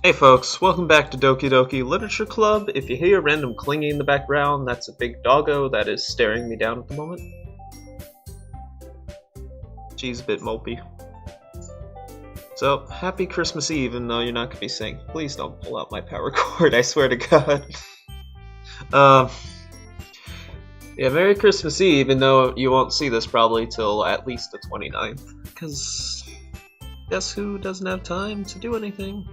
Hey folks, welcome back to Thxughts-Doki Literature Club. If you hear random clinging in the background, that's a big doggo that is staring me down at the moment. She's a bit mopey. So, happy Christmas Eve, even though you're not going to be saying, please don't pull out my power cord, I swear to God. Yeah, Merry Christmas Eve, even though you won't see this probably till at least the 29th. Because, guess who doesn't have time to do anything?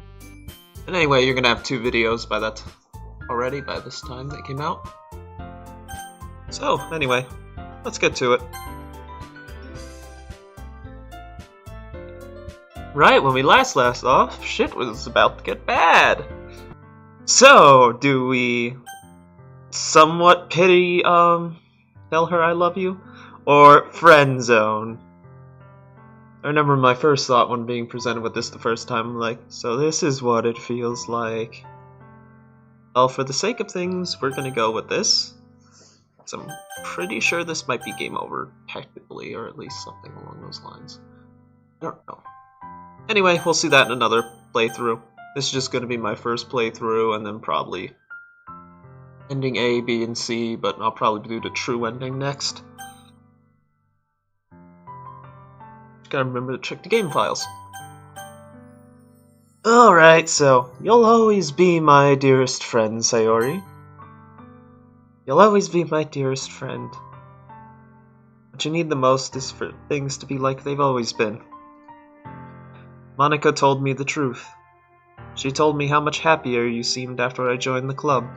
And anyway, you're gonna have two videos by this time they came out. So, anyway, let's get to it. Right, when we last off, shit was about to get bad. So, do we somewhat pity, tell her I love you? Or friend zone? I remember my first thought when being presented with this the first time, like, so this is what it feels like. Well, for the sake of things, we're gonna go with this. So I'm pretty sure this might be game over, technically, or at least something along those lines. I don't know. Anyway, we'll see that in another playthrough. This is just gonna be my first playthrough, and then probably ending A, B, and C, but I'll probably do the true ending next. Gotta remember to check the game files. Alright, so, you'll always be my dearest friend, Sayori. You'll always be my dearest friend. What you need the most is for things to be like they've always been. Monica told me the truth. She told me how much happier you seemed after I joined the club.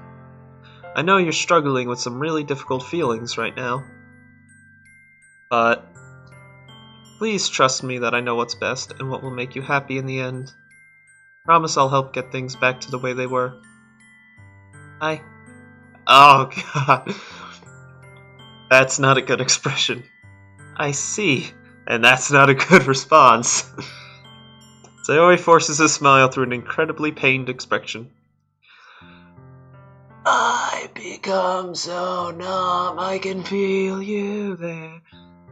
I know you're struggling with some really difficult feelings right now. But please trust me that I know what's best and what will make you happy in the end. Promise I'll help get things back to the way they were. Oh god. That's not a good expression. I see. And that's not a good response. Sayori forces a smile through an incredibly pained expression. I become so numb, I can feel you there.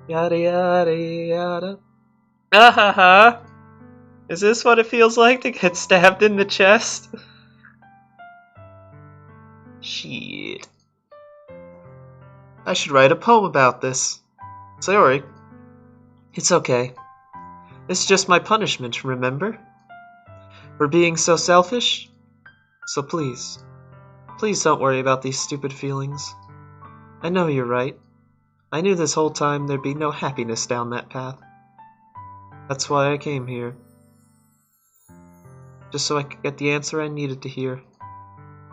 Yada yada yada. Ahaha! Is this what it feels like to get stabbed in the chest? Shit. I should write a poem about this. Sayori. It's okay. It's just my punishment, remember? For being so selfish? So please don't worry about these stupid feelings. I know you're right. I knew this whole time there'd be no happiness down that path. That's why I came here. Just so I could get the answer I needed to hear.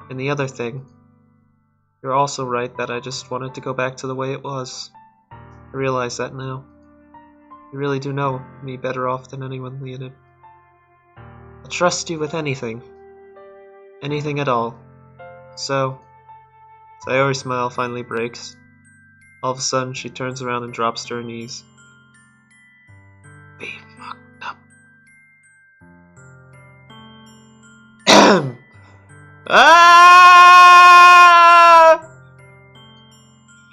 And the other thing, you're also right that I just wanted to go back to the way it was. I realize that now. You really do know me better off than anyone, Leonid. I'll trust you with anything. Anything at all. So, Sayori's smile finally breaks. All of a sudden, she turns around and drops to her knees. Be fucked up. Ah!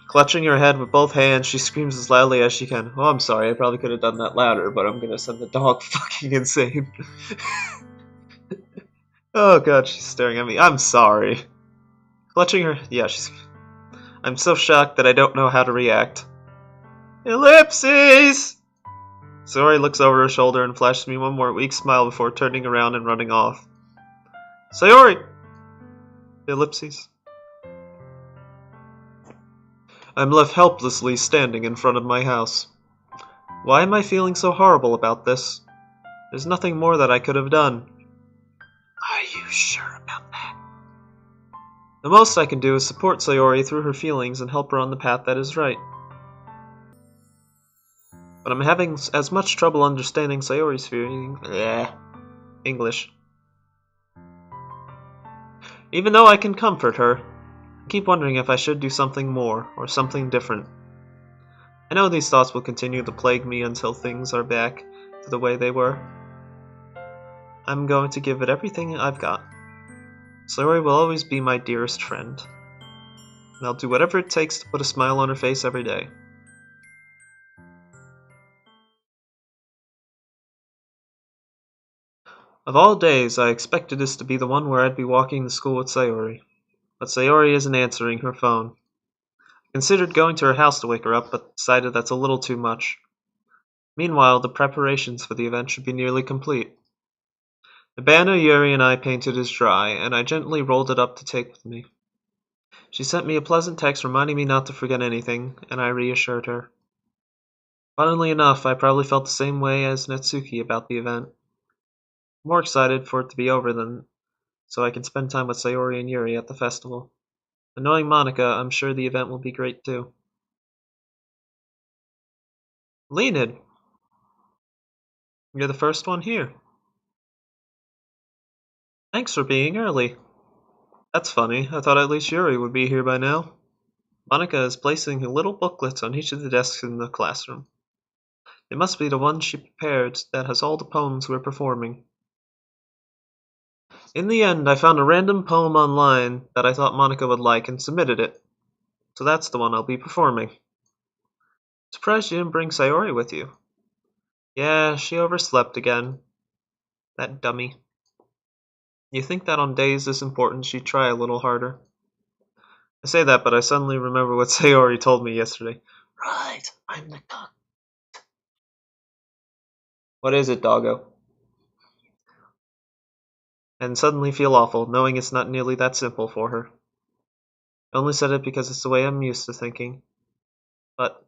Clutching her head with both hands, she screams as loudly as she can. Oh, I'm sorry, I probably could have done that louder, but I'm gonna send the dog fucking insane. Oh god, she's staring at me. I'm sorry. Clutching her... Yeah, she's... I'm so shocked that I don't know how to react. Ellipses! Sayori looks over her shoulder and flashes me one more weak smile before turning around and running off. Sayori! Ellipses. I'm left helplessly standing in front of my house. Why am I feeling so horrible about this? There's nothing more that I could have done. Are you sure about that? The most I can do is support Sayori through her feelings and help her on the path that is right. But I'm having as much trouble understanding Sayori's feelings. English. Even though I can comfort her, I keep wondering if I should do something more, or something different. I know these thoughts will continue to plague me until things are back to the way they were. I'm going to give it everything I've got. Sayori will always be my dearest friend. And I'll do whatever it takes to put a smile on her face every day. Of all days, I expected this to be the one where I'd be walking to school with Sayori. But Sayori isn't answering her phone. I considered going to her house to wake her up, but decided that's a little too much. Meanwhile, the preparations for the event should be nearly complete. The banner Yuri and I painted is dry, and I gently rolled it up to take with me. She sent me a pleasant text reminding me not to forget anything, and I reassured her. Funnily enough, I probably felt the same way as Natsuki about the event. I'm more excited for it to be over than so I can spend time with Sayori and Yuri at the festival. And knowing Monica, I'm sure the event will be great too. Leonid, you're the first one here. Thanks for being early. That's funny, I thought at least Yuri would be here by now. Monica is placing little booklets on each of the desks in the classroom. It must be the one she prepared that has all the poems we're performing. In the end, I found a random poem online that I thought Monica would like and submitted it. So that's the one I'll be performing. Surprised you didn't bring Sayori with you. Yeah, she overslept again. That dummy. You think that on days this important she'd try a little harder? I say that, but I suddenly remember what Sayori told me yesterday. Right, I'm the cook. What is it, doggo? And suddenly feel awful, knowing it's not nearly that simple for her. I only said it because it's the way I'm used to thinking. But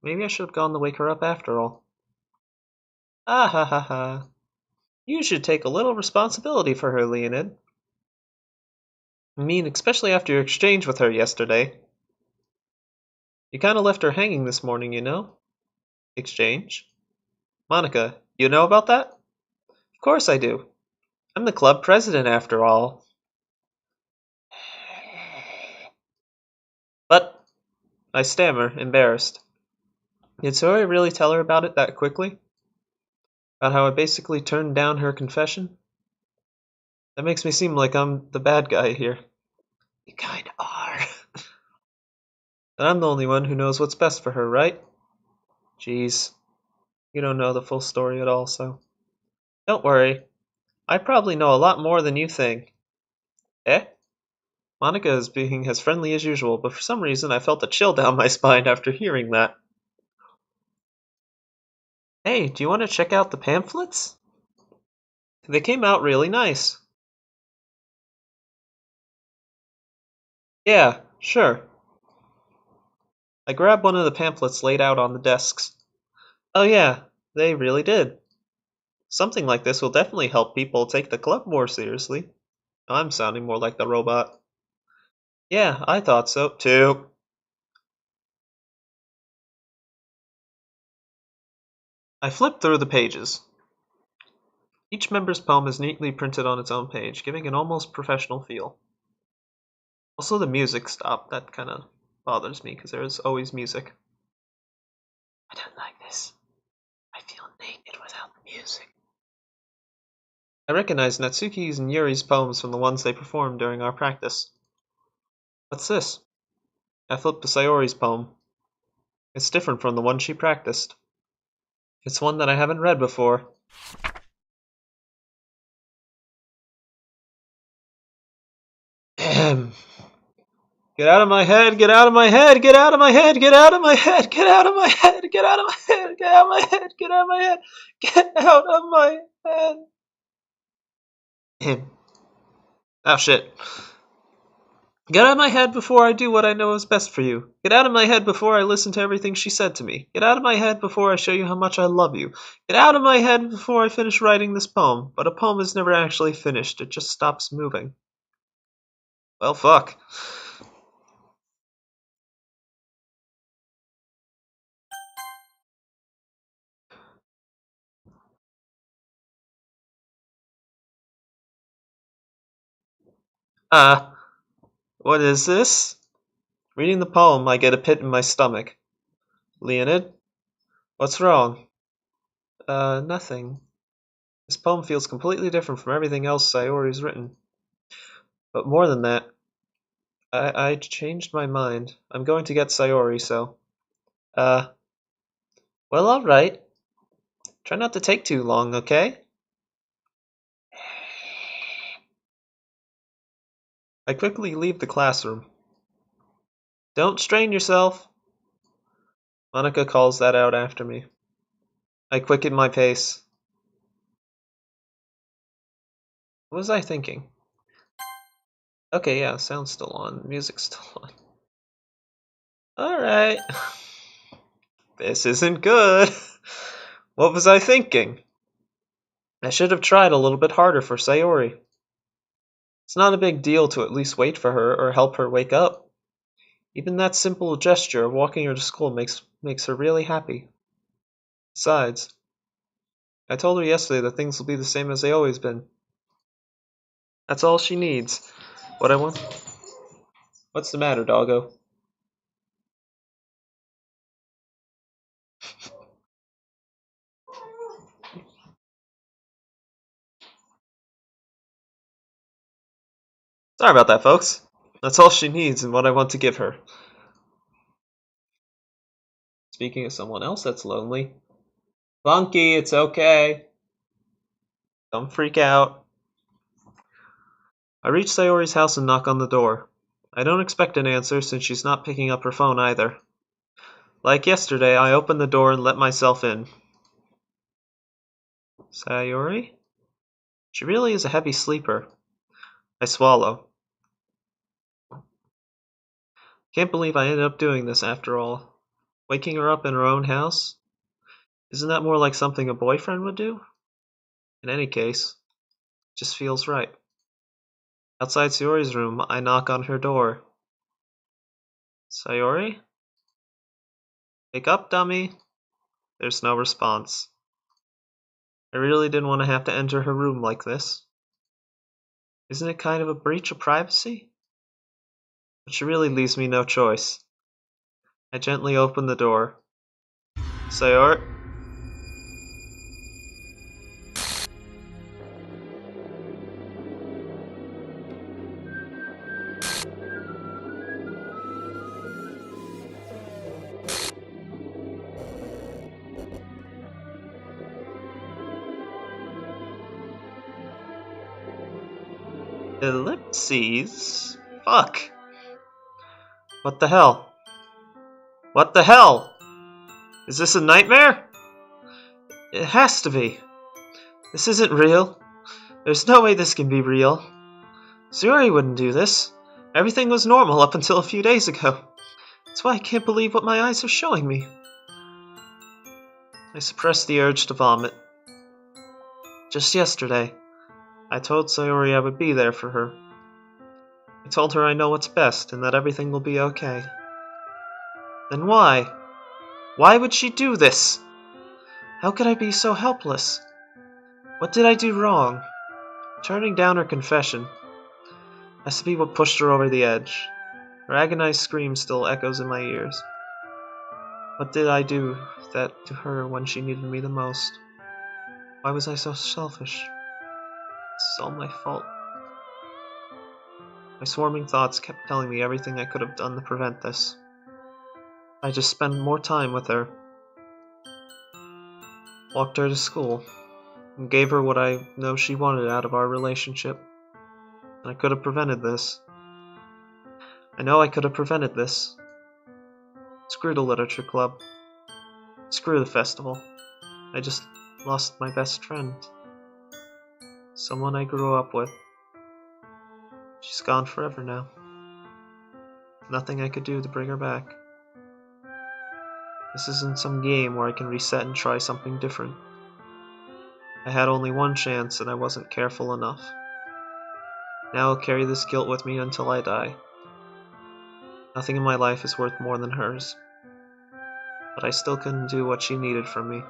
maybe I should have gone to wake her up after all. Ah ha ha ha. You should take a little responsibility for her, Leonid. I mean, especially after your exchange with her yesterday. You kinda left her hanging this morning, you know? Exchange? Monica, you know about that? Of course I do. I'm the club president after all. But, I stammer, embarrassed. Did Sori really tell her about it that quickly? About how I basically turned down her confession? That makes me seem like I'm the bad guy here. You kinda are. But I'm the only one who knows what's best for her, right? Jeez. You don't know the full story at all, so. Don't worry. I probably know a lot more than you think. Eh? Monica is being as friendly as usual, but for some reason I felt a chill down my spine after hearing that. Hey, do you want to check out the pamphlets? They came out really nice. Yeah, sure. I grabbed one of the pamphlets laid out on the desks. Oh yeah, they really did. Something like this will definitely help people take the club more seriously. I'm sounding more like the robot. Yeah, I thought so, too. I flipped through the pages. Each member's poem is neatly printed on its own page, giving an almost professional feel. Also, the music stopped. That kind of bothers me, because there's always music. I don't like this. I feel naked without the music. I recognize Natsuki's and Yuri's poems from the ones they performed during our practice. What's this? I flipped to Sayori's poem. It's different from the one she practiced. It's one that I haven't read before. Ahem. Get out of my head, get out of my head, get out of my head, get out of my head, get out of my head, get out of my head, get out of my head, get out of my head, get out of my head. Ahem. Oh shit. Get out of my head before I do what I know is best for you. Get out of my head before I listen to everything she said to me. Get out of my head before I show you how much I love you. Get out of my head before I finish writing this poem. But a poem is never actually finished, it just stops moving. Well, fuck. What is this? Reading the poem, I get a pit in my stomach. Leonid? What's wrong? Nothing. This poem feels completely different from everything else Sayori's written. But more than that, I changed my mind. I'm going to get Sayori, so... well, alright. Try not to take too long, okay? I quickly leave the classroom. Don't strain yourself. Monica calls that out after me. I quicken my pace. What was I thinking? Okay, yeah, sound's still on. Music's still on. Alright. This isn't good. What was I thinking? I should have tried a little bit harder for Sayori. It's not a big deal to at least wait for her or help her wake up. Even that simple gesture of walking her to school makes her really happy. Besides, I told her yesterday that things will be the same as they always been. That's all she needs. What I want... What's the matter, doggo? Sorry about that, folks. That's all she needs and what I want to give her. Speaking of someone else that's lonely. Funky, it's okay. Don't freak out. I reach Sayori's house and knock on the door. I don't expect an answer since she's not picking up her phone either. Like yesterday, I open the door and let myself in. Sayori? She really is a heavy sleeper. I swallow. Can't believe I ended up doing this after all. Waking her up in her own house? Isn't that more like something a boyfriend would do? In any case, it just feels right. Outside Sayori's room, I knock on her door. Sayori? Wake up, dummy. There's no response. I really didn't want to have to enter her room like this. Isn't it kind of a breach of privacy? But she really leaves me no choice. I gently open the door. Sayori? Ellipses? Fuck. What the hell? What the hell? Is this a nightmare? It has to be. This isn't real. There's no way this can be real. Sayori wouldn't do this. Everything was normal up until a few days ago. That's why I can't believe what my eyes are showing me. I suppress the urge to vomit. Just yesterday, I told Sayori I would be there for her. I told her I know what's best and that everything will be okay. Then why? Why would she do this? How could I be so helpless? What did I do wrong? Turning down her confession has to be what pushed her over the edge. Her agonized scream still echoes in my ears. What did I do that to her when she needed me the most? Why was I so selfish? It's all my fault. My swarming thoughts kept telling me everything I could have done to prevent this. I just spent more time with her. Walked her to school. And gave her what I know she wanted out of our relationship. And I could have prevented this. I know I could have prevented this. Screw the literature club. Screw the festival. I just lost my best friend. Someone I grew up with. She's gone forever now. Nothing I could do to bring her back. This isn't some game where I can reset and try something different. I had only one chance and I wasn't careful enough. Now I'll carry this guilt with me until I die. Nothing in my life is worth more than hers. But I still couldn't do what she needed from me.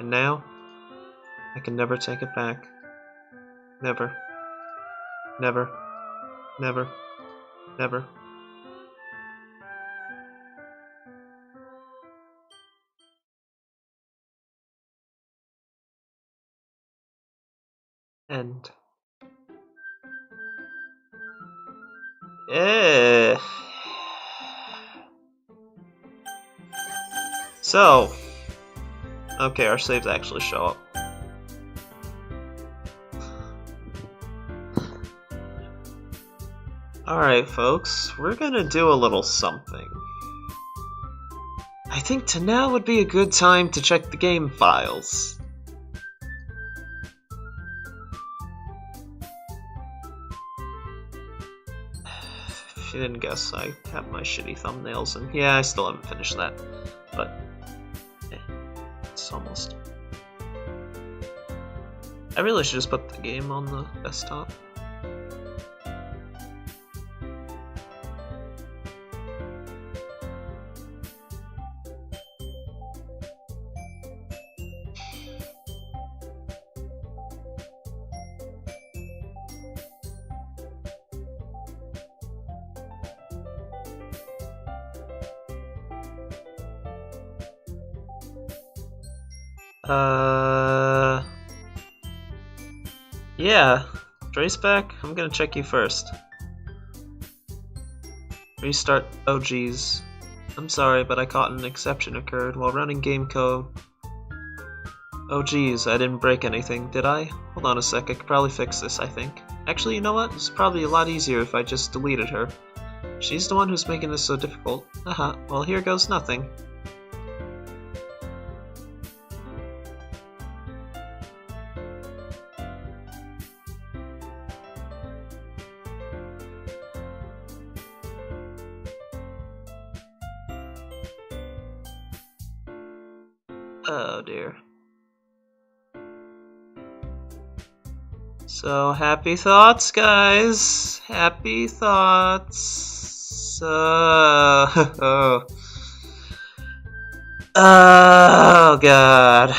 And now, I can never take it back. Never. Never. Never. Never. End. So, okay, our saves actually show up. I Alright, folks, we're gonna do a little something. I think to now would be a good time to check the game files. If you didn't guess, I have my shitty thumbnails, and yeah, I still haven't finished that, but it's almost. I really should just put the game on the desktop. Yeah, Traceback, I'm gonna check you first. Restart. Oh geez. I'm sorry, but I caught an exception occurred while running game code. Oh geez, I didn't break anything, did I? Hold on a sec, I could probably fix this, I think. Actually, you know what? It's probably a lot easier if I just deleted her. She's the one who's making this so difficult. Haha, well here goes nothing. Oh dear. So, happy thoughts, guys! Happy thoughts! Oh. Oh, God.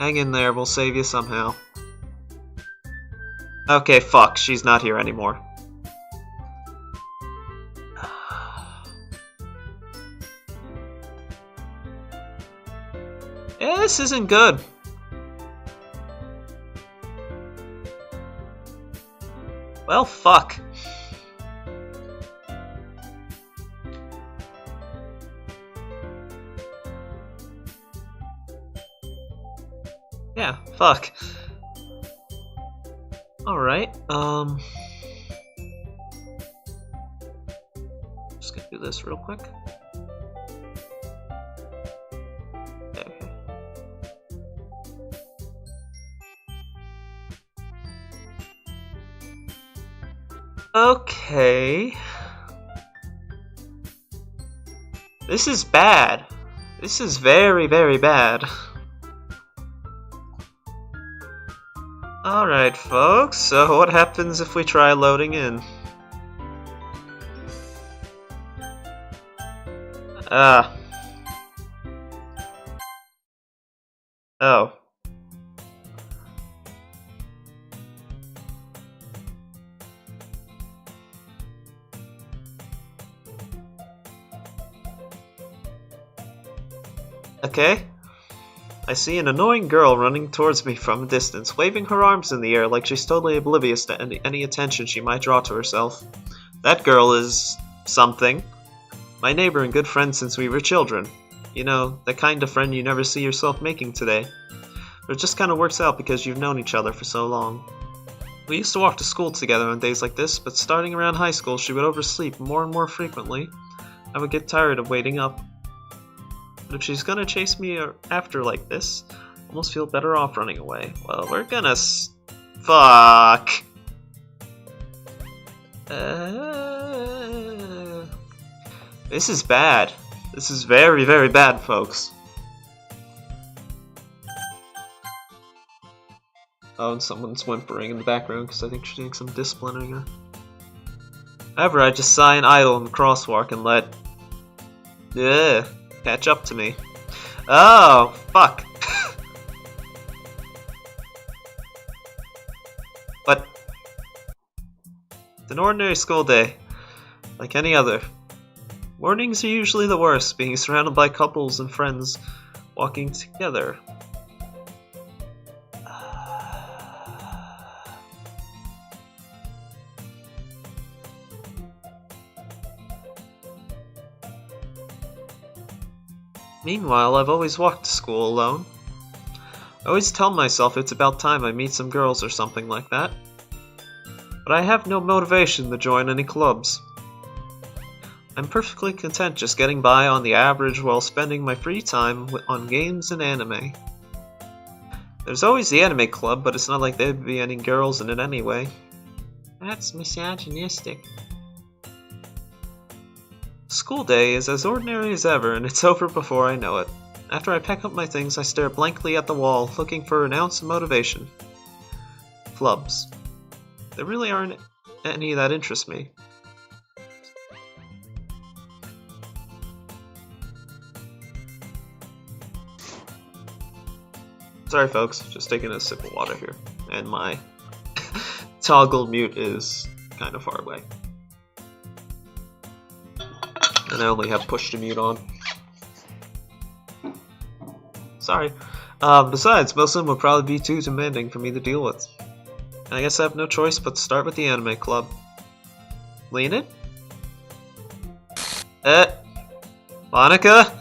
Hang in there, we'll save you somehow. Okay, fuck, she's not here anymore. Yeah, this isn't good. Well, fuck. Yeah, fuck. Alright, just gonna do this real quick. Okay. This is bad. This is very, very bad. Alright, folks, so what happens if we try loading in? Oh. Okay. I see an annoying girl running towards me from a distance, waving her arms in the air like she's totally oblivious to any attention she might draw to herself. That girl is something. My neighbor and good friend since we were children. You know, the kind of friend you never see yourself making today. But it just kind of works out because you've known each other for so long. We used to walk to school together on days like this, but starting around high school she would oversleep more and more frequently. I would get tired of waiting up. But if she's gonna chase me after like this, I almost feel better off running away. Well, we're gonna fuck. This is bad. This is very, very bad, folks. Oh, and someone's whimpering in the background because I think she's doing some disciplining her. However, I just sigh and idle in the crosswalk and let catch up to me. Oh, fuck. But it's an ordinary school day, like any other. Mornings are usually the worst, being surrounded by couples and friends walking together. Meanwhile, I've always walked to school alone. I always tell myself it's about time I meet some girls or something like that. but I have no motivation to join any clubs. I'm perfectly content just getting by on the average while spending my free time on games and anime. There's always the anime club, but it's not like there'd be any girls in it anyway. That's misogynistic. School day is as ordinary as ever, and it's over before I know it. After I pack up my things, I stare blankly at the wall, looking for an ounce of motivation. Clubs. There really aren't any that interest me. Sorry folks, just taking a sip of water here, and my toggle mute is kind of far away. And I only have push to mute on. Sorry. Besides, most of them would probably be too demanding for me to deal with. I guess I have no choice but to start with the anime club. Leonid? Monica?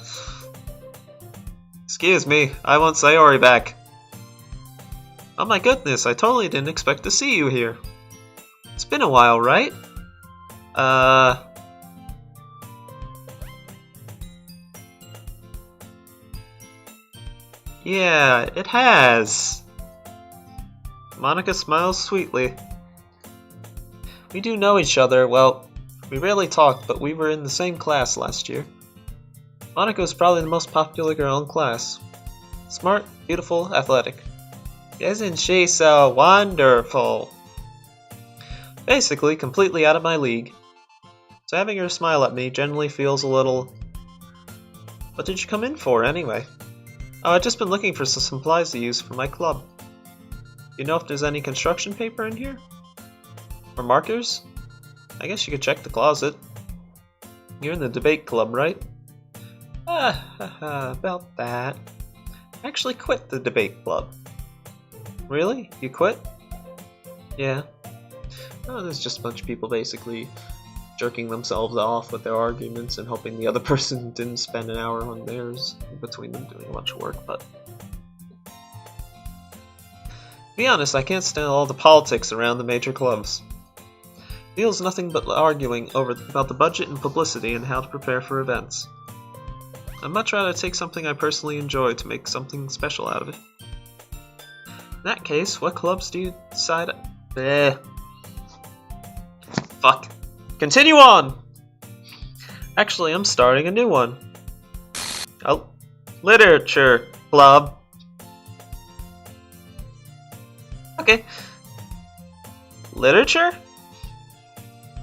Excuse me, I want Sayori back. Oh my goodness, I totally didn't expect to see you here. It's been a while, right? Yeah, it has. Monica smiles sweetly. We do know each other, well, we rarely talk, but we were in the same class last year. Monica is probably the most popular girl in class. Smart, beautiful, athletic. Isn't she so wonderful? Basically, completely out of my league. So having her smile at me generally feels a little... What did you come in for, anyway? Oh, I've just been looking for some supplies to use for my club. You know if there's any construction paper in here? Or markers? I guess you could check the closet. You're in the debate club, right? About that. I actually quit the debate club. Really? You quit? Yeah. Oh, there's just a bunch of people basically jerking themselves off with their arguments and hoping the other person didn't spend an hour on theirs between them doing a bunch of work, but... To be honest, I can't stand all the politics around the major clubs. Feels nothing but arguing about the budget and publicity and how to prepare for events. I'd much rather take something I personally enjoy to make something special out of it. In that case, what clubs do you decide? Fuck. Continue on! Actually, I'm starting a new one. Oh, literature club. Okay. Literature?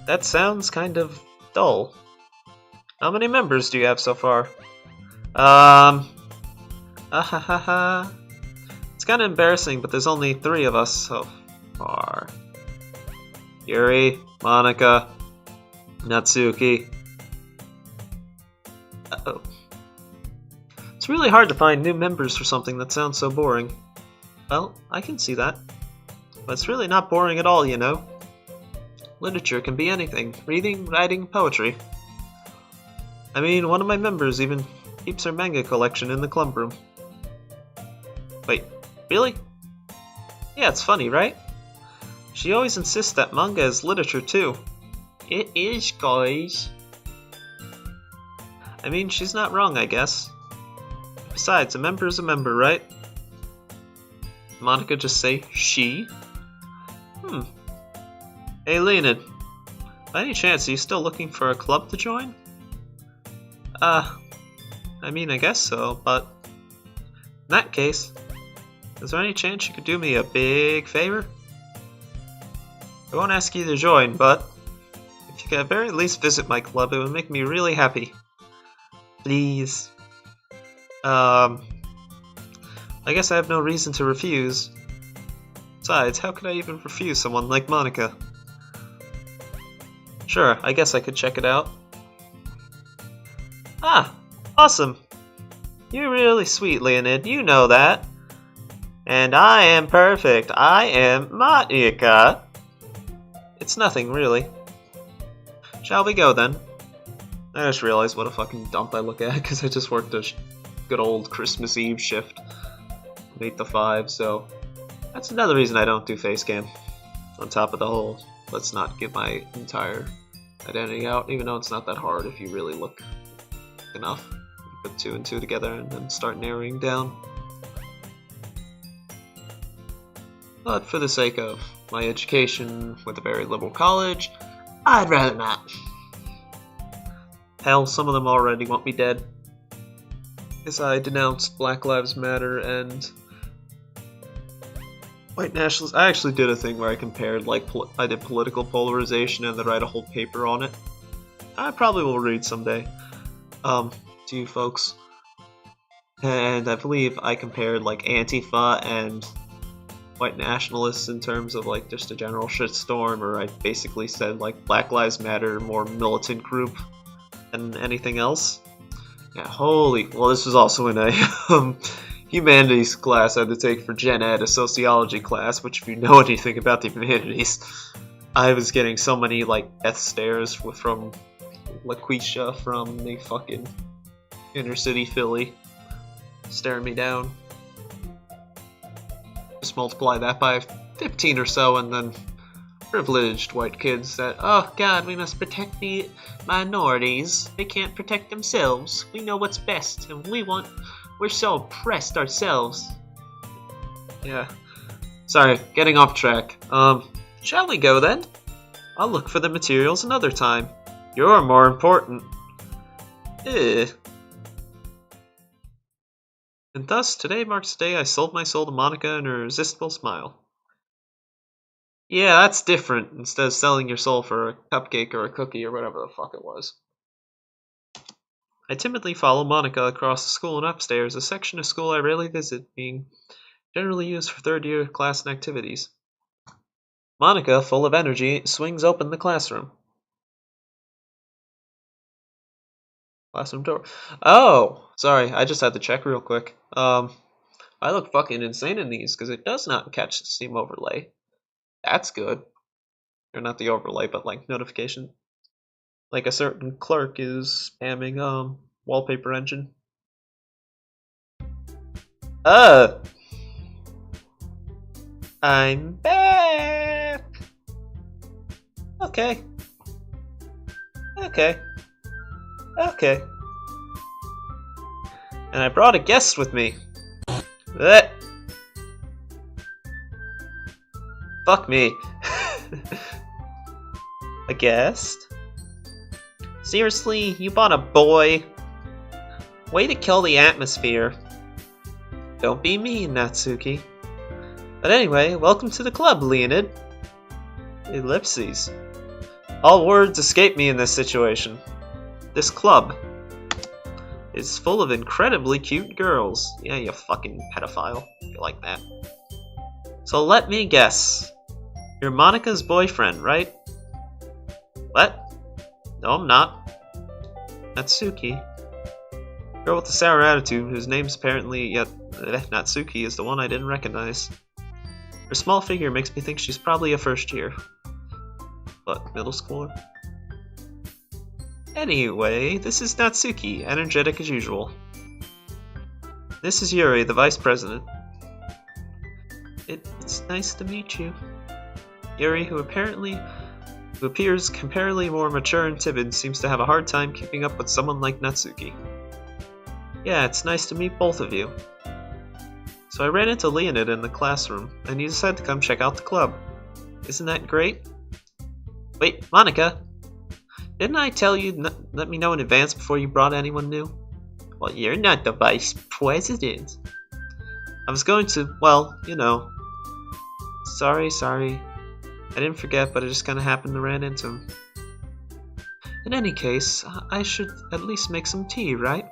That sounds kind of dull. How many members do you have so far? It's kind of embarrassing, but there's only 3 of us so far. Yuri, Monica, Natsuki. Uh-oh. It's really hard to find new members for something that sounds so boring. Well, I can see that. But it's really not boring at all, you know. Literature can be anything. Reading, writing, poetry. I mean, one of my members even keeps her manga collection in the club room. Wait, really? Yeah, it's funny, right? She always insists that manga is literature too. It is, guys. I mean, she's not wrong, I guess. Besides, a member is a member, right? Monica just say she? Hey, Leonid. By any chance, are you still looking for a club to join? I mean, I guess so, but... In that case, is there any chance you could do me a big favor? I won't ask you to join, but... If you could at very least visit my club, it would make me really happy. Please. I guess I have no reason to refuse. Besides, how could I even refuse someone like Monica? Sure, I guess I could check it out. Ah, awesome. You're really sweet, Leonid, you know that. And I am perfect. I am Monica. It's nothing, really. Shall we go, then? I just realized what a fucking dump I look at, because I just worked a good old Christmas Eve shift. 8 to 5, so... That's another reason I don't do face cam. On top of the whole let's not give my entire identity out, even though it's not that hard if you really look enough. Put 2 and 2 together and then start narrowing down. But for the sake of my education with a very liberal college, I'd rather not. Hell, some of them already want me dead, as I denounced Black Lives Matter and white nationalists. I actually did a thing where I compared, like, I did political polarization and then write a whole paper on it. I probably will read someday, to you folks. And I believe I compared, like, Antifa and white nationalists in terms of, like, just a general shitstorm, or I basically said, like, Black Lives Matter, more militant group than anything else. Yeah, holy... Well, this was also in a humanities class I had to take for Gen Ed, a sociology class, which if you know anything about the humanities, I was getting so many, like, death stares from LaQuisha from the fucking inner city Philly staring me down. Just multiply that by 15 or so, and then privileged white kids that, oh god, we must protect the minorities. They can't protect themselves. We know what's best, and we're so oppressed ourselves. Yeah. Sorry, getting off track. Shall we go then? I'll look for the materials another time. You're more important. Eh. And thus, today marks the day I sold my soul to Monica and her irresistible smile. Yeah, that's different, instead of selling your soul for a cupcake or a cookie or whatever the fuck it was. I timidly follow Monica across the school and upstairs, a section of school I rarely visit, being generally used for third-year class and activities. Monica, full of energy, swings open the classroom. Classroom door. Oh! Sorry, I just had to check real quick. I look fucking insane in these, because it does not catch the Steam overlay. That's good. Or not the overlay, but like notification. Like a certain clerk is spamming wallpaper engine. I'm back. Okay. And I brought a guest with me. Blech. Fuck me. A guest? Seriously, you bought a boy? Way to kill the atmosphere. Don't be mean, Natsuki. But anyway, welcome to the club, Leonid. Ellipses. All words escape me in this situation. This club is full of incredibly cute girls. Yeah, you fucking pedophile. You like that. So let me guess. You're Monica's boyfriend, right? What? No, I'm not. Natsuki. Girl with the sour attitude, whose name's apparently yet Natsuki, is the one I didn't recognize. Her small figure makes me think she's probably a first year. But, middle schooler? Anyway, this is Natsuki, energetic as usual. This is Yuri, the vice president. It's nice to meet you. Yuri, who appears comparatively more mature and timid, seems to have a hard time keeping up with someone like Natsuki. Yeah, it's nice to meet both of you. So I ran into Leonid in the classroom, and he decided to come check out the club. Isn't that great? Wait, Monica! Didn't I tell you let me know in advance before you brought anyone new? Well, you're not the vice president. I was going to, well, you know. Sorry. I didn't forget, but I just kind of happened to run into him. In any case, I should at least make some tea, right?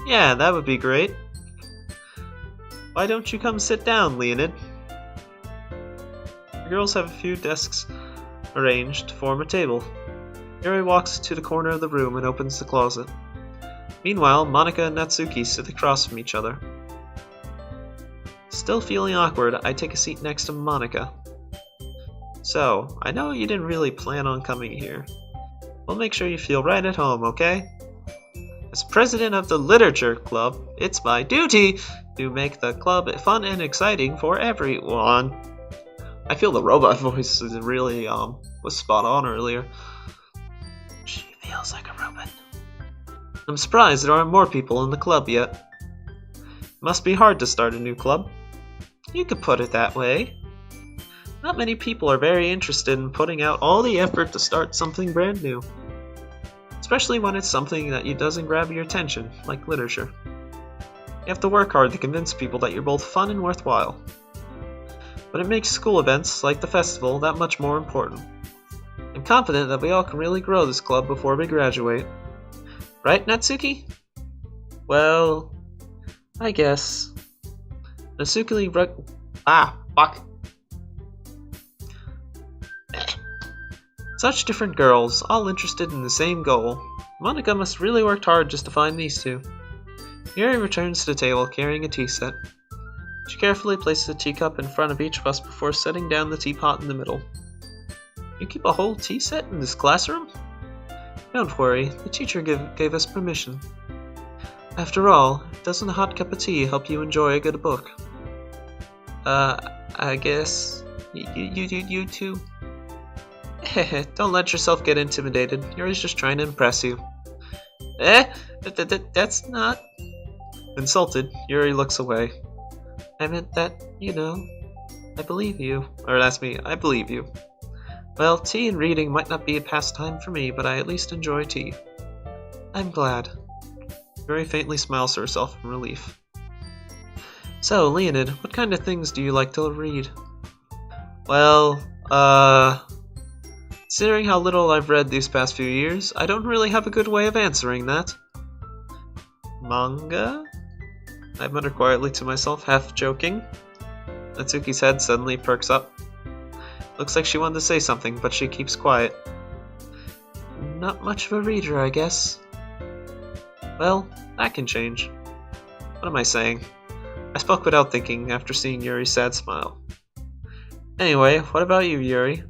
Yeah, that would be great. Why don't you come sit down, Leonid? The girls have a few desks arranged to form a table. Yuri walks to the corner of the room and opens the closet. Meanwhile, Monica and Natsuki sit across from each other. Still feeling awkward, I take a seat next to Monica. So, I know you didn't really plan on coming here. We'll make sure you feel right at home, okay? As president of the Literature Club, it's my duty to make the club fun and exciting for everyone. I feel the robot voice is really was spot on earlier. She feels like a robot. I'm surprised there aren't more people in the club yet. Must be hard to start a new club. You could put it that way. Not many people are very interested in putting out all the effort to start something brand new. Especially when it's something that doesn't grab your attention, like literature. You have to work hard to convince people that you're both fun and worthwhile. But it makes school events, like the festival, that much more important. I'm confident that we all can really grow this club before we graduate. Right, Natsuki? Well, I guess. Fuck. Such different girls, all interested in the same goal. Monica must really worked hard just to find these two. Yuri returns to the table carrying a tea set. She carefully places a teacup in front of each of us before setting down the teapot in the middle. You keep a whole tea set in this classroom? Don't worry, the teacher gave us permission. After all, doesn't a hot cup of tea help you enjoy a good book? I guess... You two... Don't let yourself get intimidated. Yuri's just trying to impress you. That's not... Insulted, Yuri looks away. I meant that, I believe you. Or that's me, I believe you. Well, tea and reading might not be a pastime for me, but I at least enjoy tea. I'm glad. Yuri faintly smiles to herself in relief. So, Leonid, what kind of things do you like to read? Well, considering how little I've read these past few years, I don't really have a good way of answering that. Manga? I mutter quietly to myself, half joking. Natsuki's head suddenly perks up. Looks like she wanted to say something, but she keeps quiet. Not much of a reader, I guess. Well, that can change. What am I saying? I spoke without thinking after seeing Yuri's sad smile. Anyway, what about you, Yuri?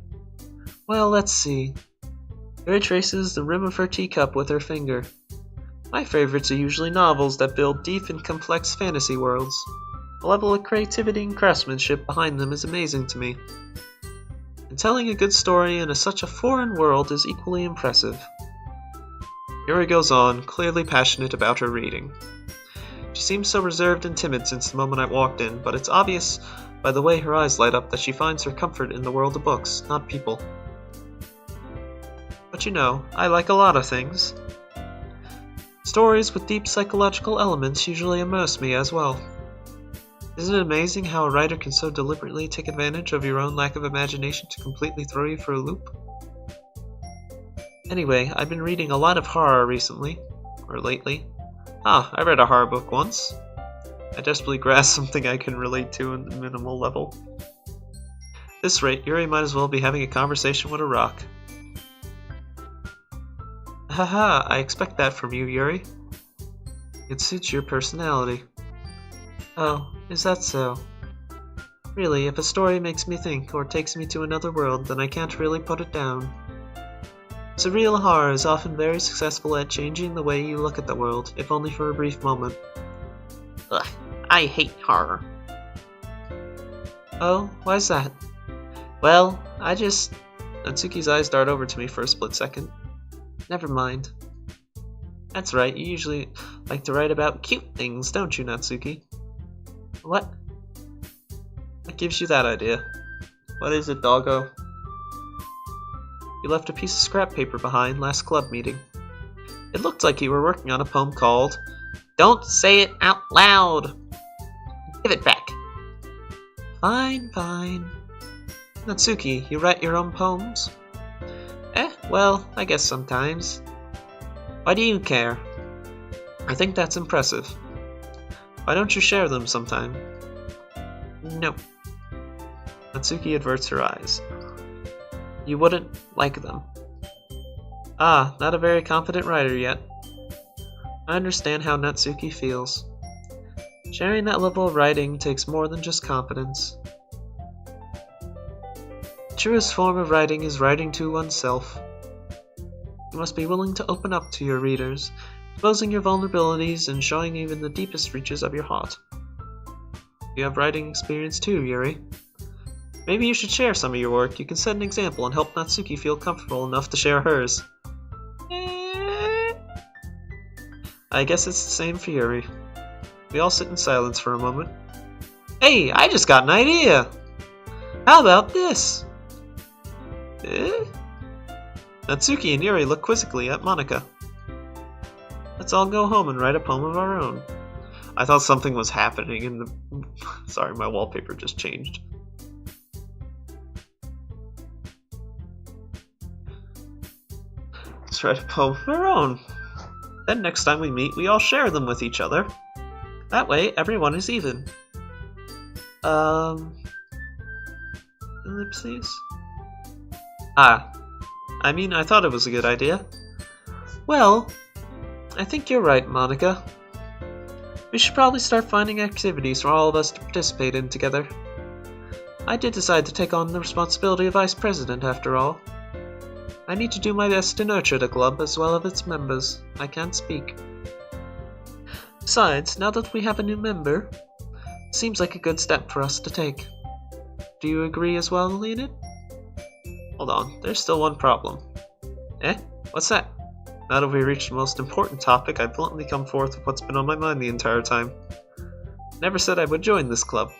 Well, let's see. Yuri traces the rim of her teacup with her finger. My favorites are usually novels that build deep and complex fantasy worlds. The level of creativity and craftsmanship behind them is amazing to me. And telling a good story in such a foreign world is equally impressive. Yuri goes on, clearly passionate about her reading. She seems so reserved and timid since the moment I walked in, but it's obvious by the way her eyes light up that she finds her comfort in the world of books, not people. But I like a lot of things. Stories with deep psychological elements usually immerse me as well. Isn't it amazing how a writer can so deliberately take advantage of your own lack of imagination to completely throw you for a loop? Anyway, I've been reading a lot of horror recently. Or lately. I read a horror book once. I desperately grasped something I can relate to on the minimal level. At this rate, Yuri might as well be having a conversation with a rock. Haha, I expect that from you, Yuri. It suits your personality. Oh, is that so? Really, if a story makes me think or takes me to another world, then I can't really put it down. Surreal horror is often very successful at changing the way you look at the world, if only for a brief moment. Ugh, I hate horror. Oh, why's that? Well, Natsuki's eyes dart over to me for a split second. Never mind. That's right, you usually like to write about cute things, don't you, Natsuki? What? What gives you that idea? What is it, doggo? You left a piece of scrap paper behind last club meeting. It looked like you were working on a poem called Don't Say It Out Loud! Give it back! Fine. Natsuki, you write your own poems? Well, I guess sometimes. Why do you care? I think that's impressive. Why don't you share them sometime? No. Natsuki averts her eyes. You wouldn't like them. Not a very confident writer yet. I understand how Natsuki feels. Sharing that level of writing takes more than just confidence. The truest form of writing is writing to oneself. You must be willing to open up to your readers, exposing your vulnerabilities and showing even the deepest reaches of your heart. You have writing experience too, Yuri. Maybe you should share some of your work. You can set an example and help Natsuki feel comfortable enough to share hers. I guess it's the same for Yuri. We all sit in silence for a moment. Hey, I just got an idea! How about this? Natsuki and Yuri look quizzically at Monika. Let's all go home and write a poem of our own. I thought something was happening in the... Sorry, my wallpaper just changed. Let's write a poem of our own. Then next time we meet, we all share them with each other. That way, everyone is even. Ellipses? I mean, I thought it was a good idea. Well, I think you're right, Monika. We should probably start finding activities for all of us to participate in together. I did decide to take on the responsibility of vice president, after all. I need to do my best to nurture the club as well as its members. I can't speak. Besides, now that we have a new member, it seems like a good step for us to take. Do you agree as well, Leonid? Hold on, there's still one problem. What's that? Now that we reached the most important topic, I bluntly come forth with what's been on my mind the entire time. Never said I would join this club.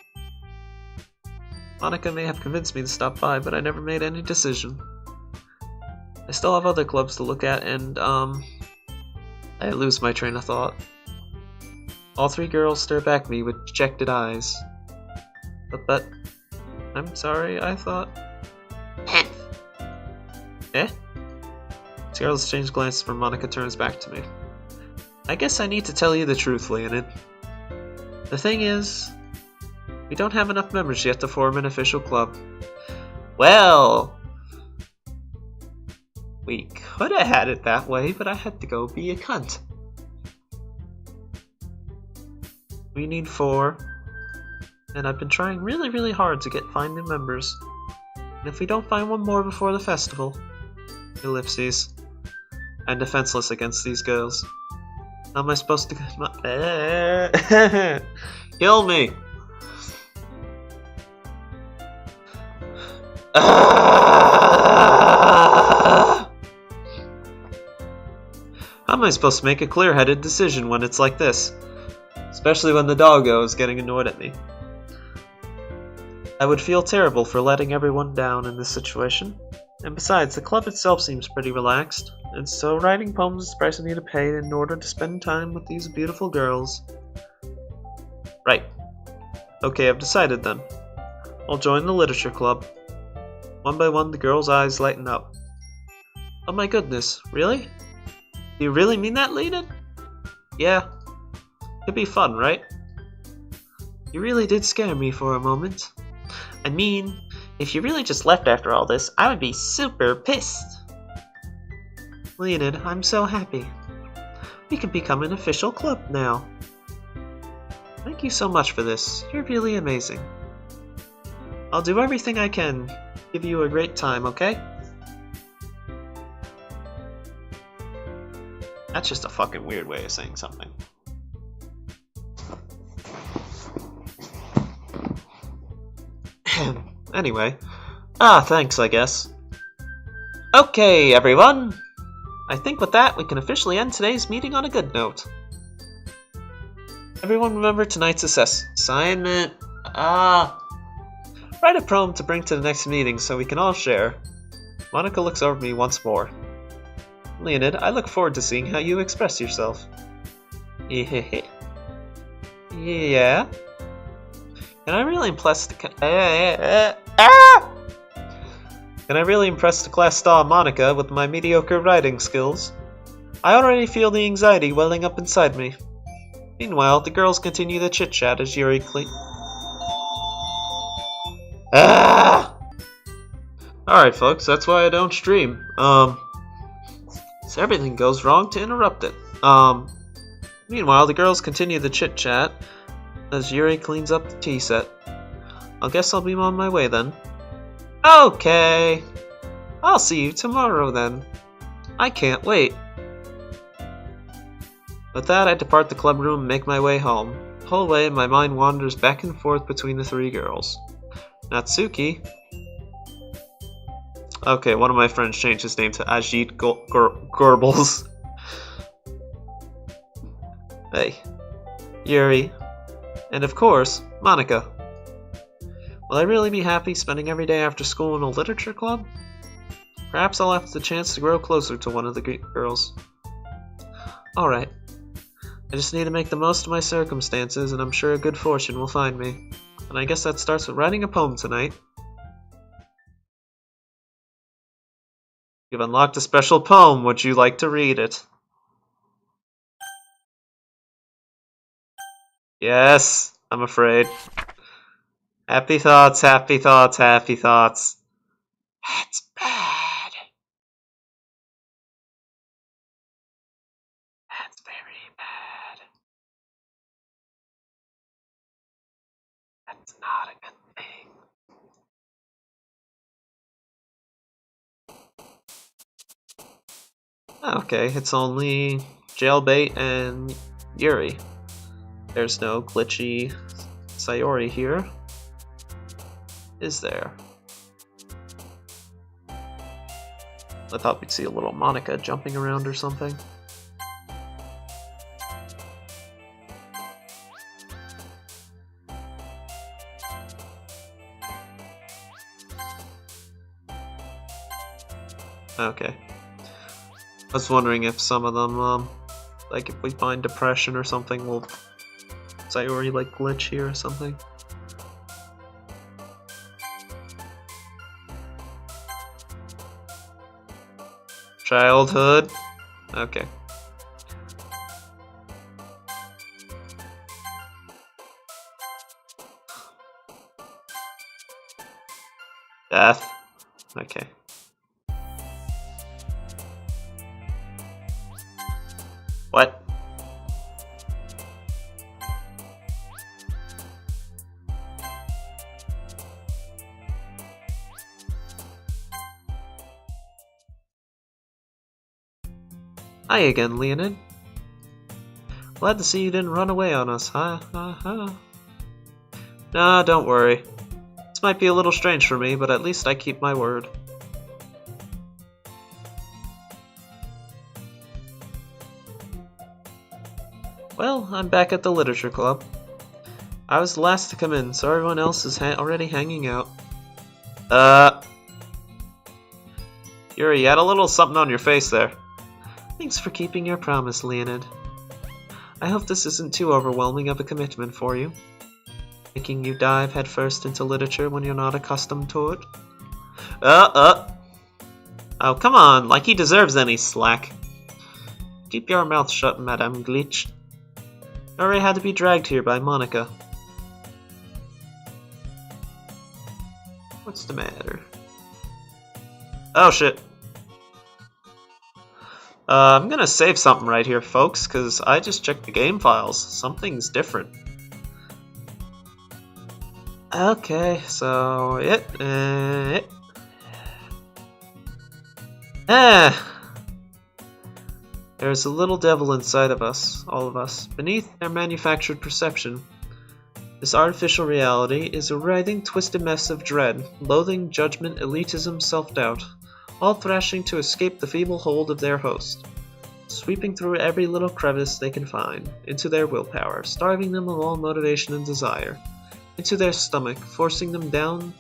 Monika may have convinced me to stop by, but I never made any decision. I still have other clubs to look at, and, I lose my train of thought. All three girls stare back at me with dejected eyes. But, I'm sorry, I thought... The girls exchange glances when Monika turns back to me. I guess I need to tell you the truth, Leonid. The thing is, we don't have enough members yet to form an official club. Well... We could have had it that way, but I had to go be a cunt. We need 4, and I've been trying really hard to find new members. And if we don't find one more before the festival... Ellipses. I'm defenseless against these girls. How am I supposed to... Kill me! How am I supposed to make a clear-headed decision when it's like this? Especially when the doggo is getting annoyed at me. I would feel terrible for letting everyone down in this situation. And besides, the club itself seems pretty relaxed. And so writing poems is the price I need to pay in order to spend time with these beautiful girls. Right. Okay, I've decided then. I'll join the literature club. One by one, the girls' eyes lighten up. Oh my goodness, really? Do you really mean that, Leonid? Yeah. Could be fun, right? You really did scare me for a moment. I mean, if you really just left after all this, I would be super pissed. Leonid, I'm so happy. We can become an official club now. Thank you so much for this. You're really amazing. I'll do everything I can. Give you a great time, okay? That's just a fucking weird way of saying something. Anyway. Thanks, I guess. Okay, everyone. I think with that, we can officially end today's meeting on a good note. Everyone remember tonight's assignment. Write a poem to bring to the next meeting so we can all share. Monika looks over me once more. Leonid, I look forward to seeing how you express yourself. Yeah? Can I really impress the class star Monika with my mediocre writing skills? I already feel the anxiety welling up inside me. Meanwhile, the girls continue the chit-chat as Yuri Alright folks, that's why I don't stream. So everything goes wrong to interrupt it. Meanwhile, the girls continue the chit-chat as Yuri cleans up the tea set. I guess I'll be on my way then. Okay! I'll see you tomorrow then. I can't wait. With that, I depart the club room and make my way home. The whole way, my mind wanders back and forth between the three girls. Natsuki, Okay, one of my friends changed his name to Ajit Gorbals. Hey. Yuri. And of course, Monica. Will I really be happy spending every day after school in a literature club? Perhaps I'll have the chance to grow closer to one of the girls. Alright. I just need to make the most of my circumstances, and I'm sure good fortune will find me. And I guess that starts with writing a poem tonight. You've unlocked a special poem. Would you like to read it? Yes, I'm afraid. Happy thoughts, happy thoughts, happy thoughts. That's bad. That's very bad. That's not a good thing. Okay, it's only Jailbait and Yuri. There's no glitchy Sayori here. Is there? I thought we'd see a little Monica jumping around or something. Okay. I was wondering if some of them, like if we find depression or something, will Sayori like glitch here or something. Childhood. Okay. Death. Okay. What? Hi again, Leonid. Glad to see you didn't run away on us, huh? Nah, don't worry. This might be a little strange for me, but at least I keep my word. Well, I'm back at the literature club. I was the last to come in, so everyone else is already hanging out. Yuri, you had a little something on your face there. Thanks for keeping your promise, Leonid. I hope this isn't too overwhelming of a commitment for you. Making you dive headfirst into literature when you're not accustomed to it. Oh, come on, like he deserves any slack. Keep your mouth shut, Madame Glitch. You already had to be dragged here by Monica. What's the matter? Oh shit. I'm gonna save something right here, folks, because I just checked the game files. Something's different. Okay, so there's a little devil inside of us, all of us, beneath our manufactured perception. This artificial reality is a writhing, twisted mess of dread, loathing, judgment, elitism, self-doubt, all thrashing to escape the feeble hold of their host, sweeping through every little crevice they can find, into their willpower, starving them of all motivation and desire, into their stomach, forcing them down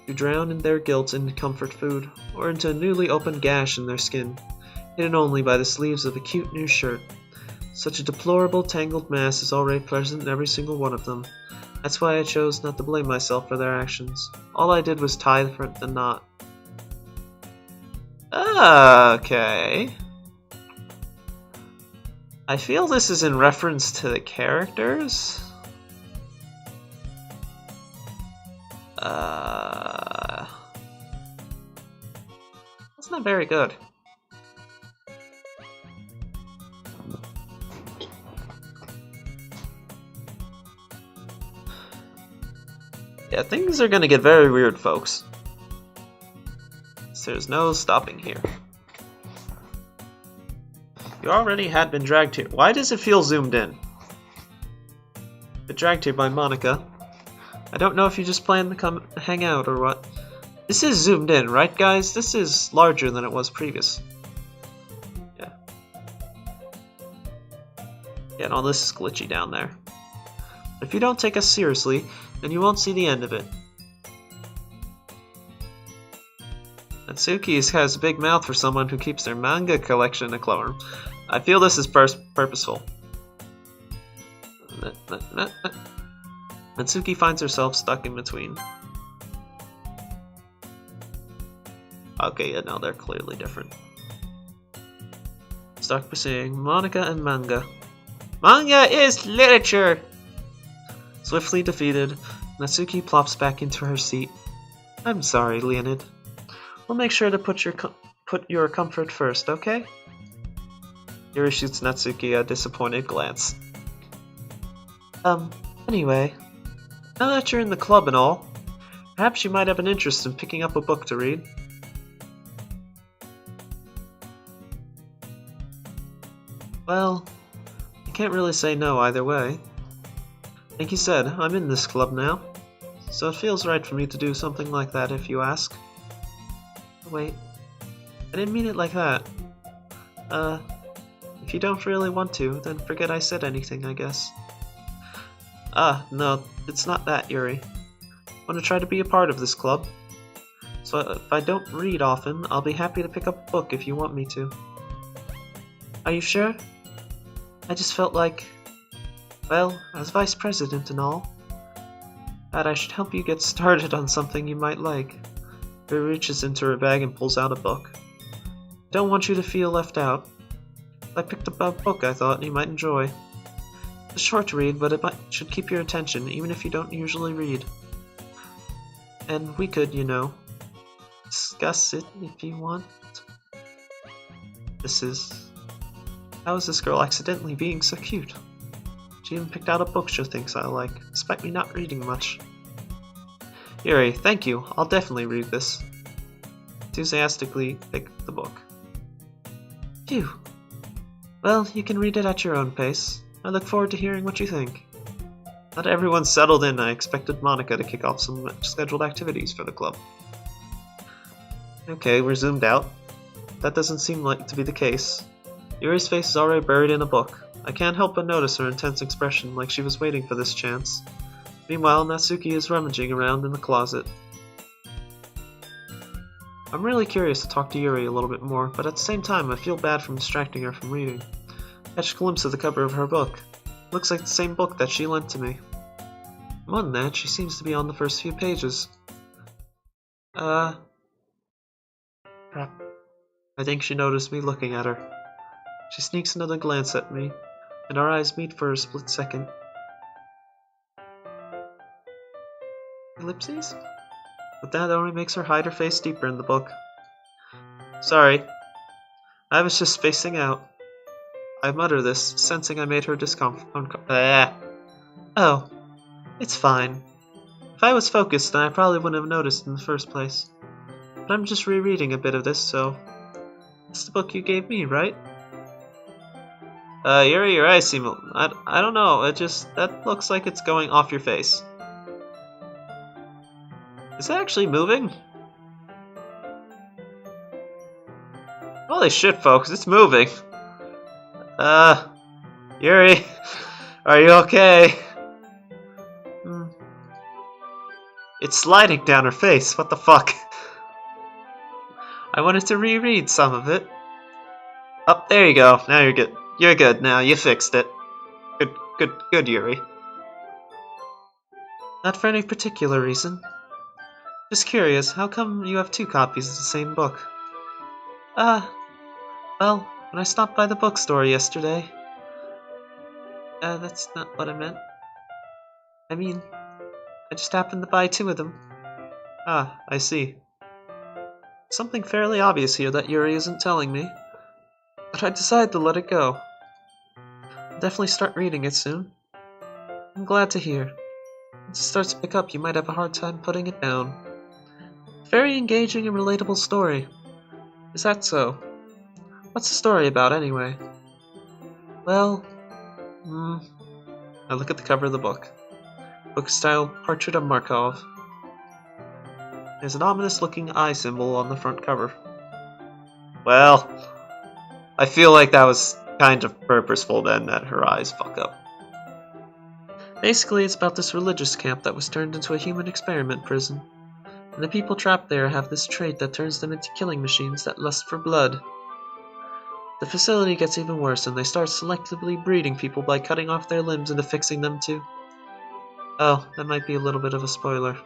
to drown in their guilt in comfort food, or into a newly opened gash in their skin, hidden only by the sleeves of a cute new shirt. Such a deplorable, tangled mass is already present in every single one of them. That's why I chose not to blame myself for their actions. All I did was tie the knot. Okay. I feel this is in reference to the characters. That's not very good. Yeah, things are gonna get very weird, folks. There's no stopping here. You already had been dragged here. Why does it feel zoomed in? Been dragged here by Monica. I don't know if you just planned to come hang out or what, This is zoomed in, right guys? This is larger than it was previous. Yeah. Yeah, no, this is glitchy down there. If you don't take us seriously, then you won't see the end of it. Natsuki has a big mouth for someone who keeps their manga collection in a clover. I feel this is purposeful. Natsuki finds herself stuck in between. Okay, yeah, no, they're clearly different. Stuck pursuing Monika and manga. Manga is literature! Swiftly defeated, Natsuki plops back into her seat. I'm sorry, Leonid. We'll make sure to put your comfort first, okay? Yuri shoots Natsuki a disappointed glance. Anyway, now that you're in the club and all, perhaps you might have an interest in picking up a book to read. Well, I can't really say no either way. Like you said, I'm in this club now, so it feels right for me to do something like that if you ask. Wait, I didn't mean it like that. If you don't really want to, then forget I said anything, I guess. No, it's not that, Yuri. I want to try to be a part of this club. So if I don't read often, I'll be happy to pick up a book if you want me to. Are you sure? I just felt like, well, as vice president and all, that I should help you get started on something you might like. Yuri reaches into her bag and pulls out a book. I don't want you to feel left out. I picked up a book I thought you might enjoy. It's short to read, but it should keep your attention, even if you don't usually read. And we could, you know, discuss it if you want. How is this girl accidentally being so cute? She even picked out a book she thinks I like, despite me not reading much. Yuri, thank you. I'll definitely read this. Enthusiastically pick the book. Phew. Well, you can read it at your own pace. I look forward to hearing what you think. Now that everyone's settled in, I expected Monika to kick off some scheduled activities for the club. Okay, we're zoomed out. That doesn't seem like to be the case. Yuri's face is already buried in a book. I can't help but notice her intense expression, like she was waiting for this chance. Meanwhile, Natsuki is rummaging around in the closet. I'm really curious to talk to Yuri a little bit more, but at the same time I feel bad from distracting her from reading. I catch a glimpse of the cover of her book. Looks like the same book that she lent to me. More than that, she seems to be on the first few pages. Crap. I think she noticed me looking at her. She sneaks another glance at me, and our eyes meet for a split second. Ellipses? But that only makes her hide her face deeper in the book. Sorry. I was just spacing out. I mutter this, sensing I made her Oh, it's fine. If I was focused, then I probably wouldn't have noticed in the first place. But I'm just rereading a bit of this, so... It's the book you gave me, right? Yuri, your eyes seem... I don't know, that looks like it's going off your face. Is it actually moving? Holy shit, folks, it's moving. Yuri, are you okay? It's sliding down her face, what the fuck? I wanted to reread some of it. Oh, there you go, now you're good. You're good now, you fixed it. Good, Yuri. Not for any particular reason. Just curious, how come you have 2 copies of the same book? Well, when I stopped by the bookstore yesterday... that's not what I meant. I mean, I just happened to buy 2 of them. Ah, I see. Something fairly obvious here that Yuri isn't telling me. But I decided to let it go. I'll definitely start reading it soon. I'm glad to hear. Once it starts to pick up, you might have a hard time putting it down. Very engaging and relatable story. Is that so? What's the story about, anyway? Well, I look at the cover of the book. Book style Portrait of Markov. There's an ominous-looking eye symbol on the front cover. Well, I feel like that was kind of purposeful then, that her eyes fuck up. Basically, it's about this religious camp that was turned into a human experiment prison. And the people trapped there have this trait that turns them into killing machines that lust for blood. The facility gets even worse, and they start selectively breeding people by cutting off their limbs and affixing them to... Oh, that might be a little bit of a spoiler.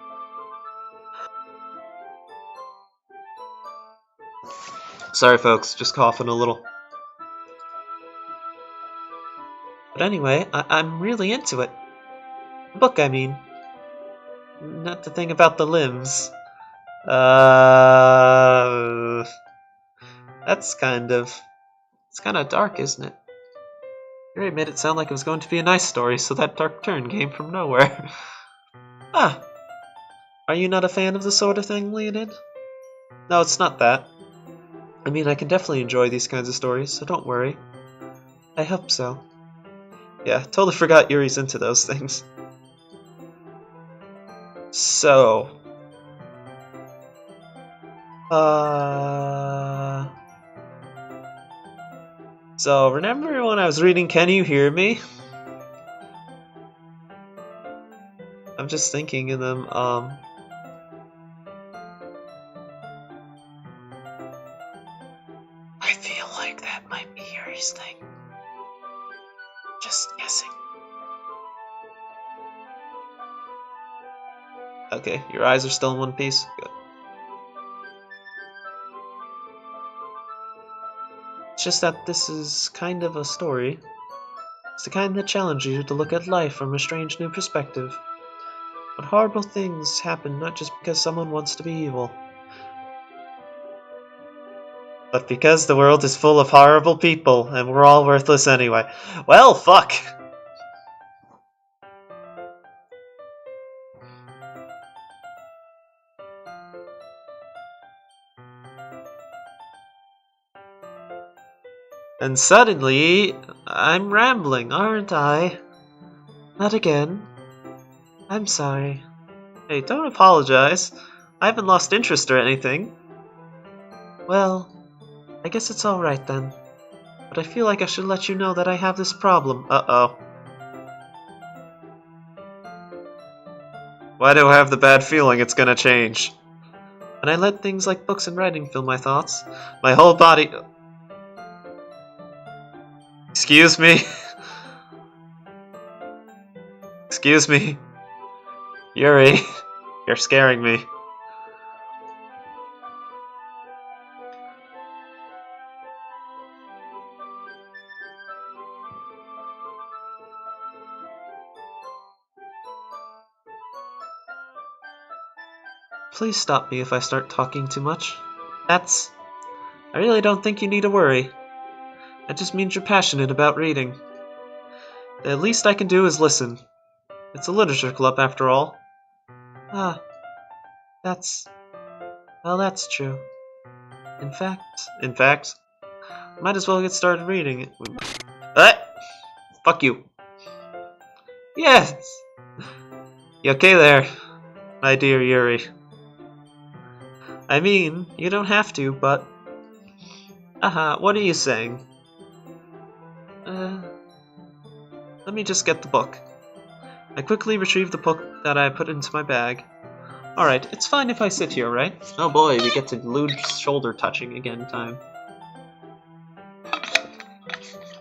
Sorry folks, just coughing a little. But anyway, I'm really into it. The book, I mean. Not the thing about the limbs. That's kind of... It's kind of dark, isn't it? Yuri made it sound like it was going to be a nice story, so that dark turn came from nowhere. Ah! Are you not a fan of the sort of thing, Leonid? No, it's not that. I mean, I can definitely enjoy these kinds of stories, so don't worry. I hope so. Yeah, totally forgot Yuri's into those things. So... So, remember when I was reading Can You Hear Me? I'm just thinking in them, I feel like that might be Yuri's thing. Just guessing. Okay, your eyes are still in one piece? Good. It's just that this is kind of a story. It's the kind that challenges you to look at life from a strange new perspective. But horrible things happen not just because someone wants to be evil, but because the world is full of horrible people, and we're all worthless anyway. Well, fuck! And suddenly, I'm rambling, aren't I? Not again. I'm sorry. Hey, don't apologize. I haven't lost interest or anything. Well, I guess it's alright then. But I feel like I should let you know that I have this problem. Uh-oh. Why do I have the bad feeling it's gonna change? When I let things like books and writing fill my thoughts, my whole body... Excuse me? Excuse me? Yuri, you're scaring me. Please stop me if I start talking too much. I really don't think you need to worry. That just means you're passionate about reading. The least I can do is listen. It's a literature club, after all. Ah, well, that's true. In fact, might as well get started reading it. Fuck you. Yes! You okay there, my dear Yuri? I mean, you don't have to, but... what are you saying? Let me just get the book. I quickly retrieved the book that I put into my bag. Alright, it's fine if I sit here, right? Oh boy, we get to lewd shoulder touching again time.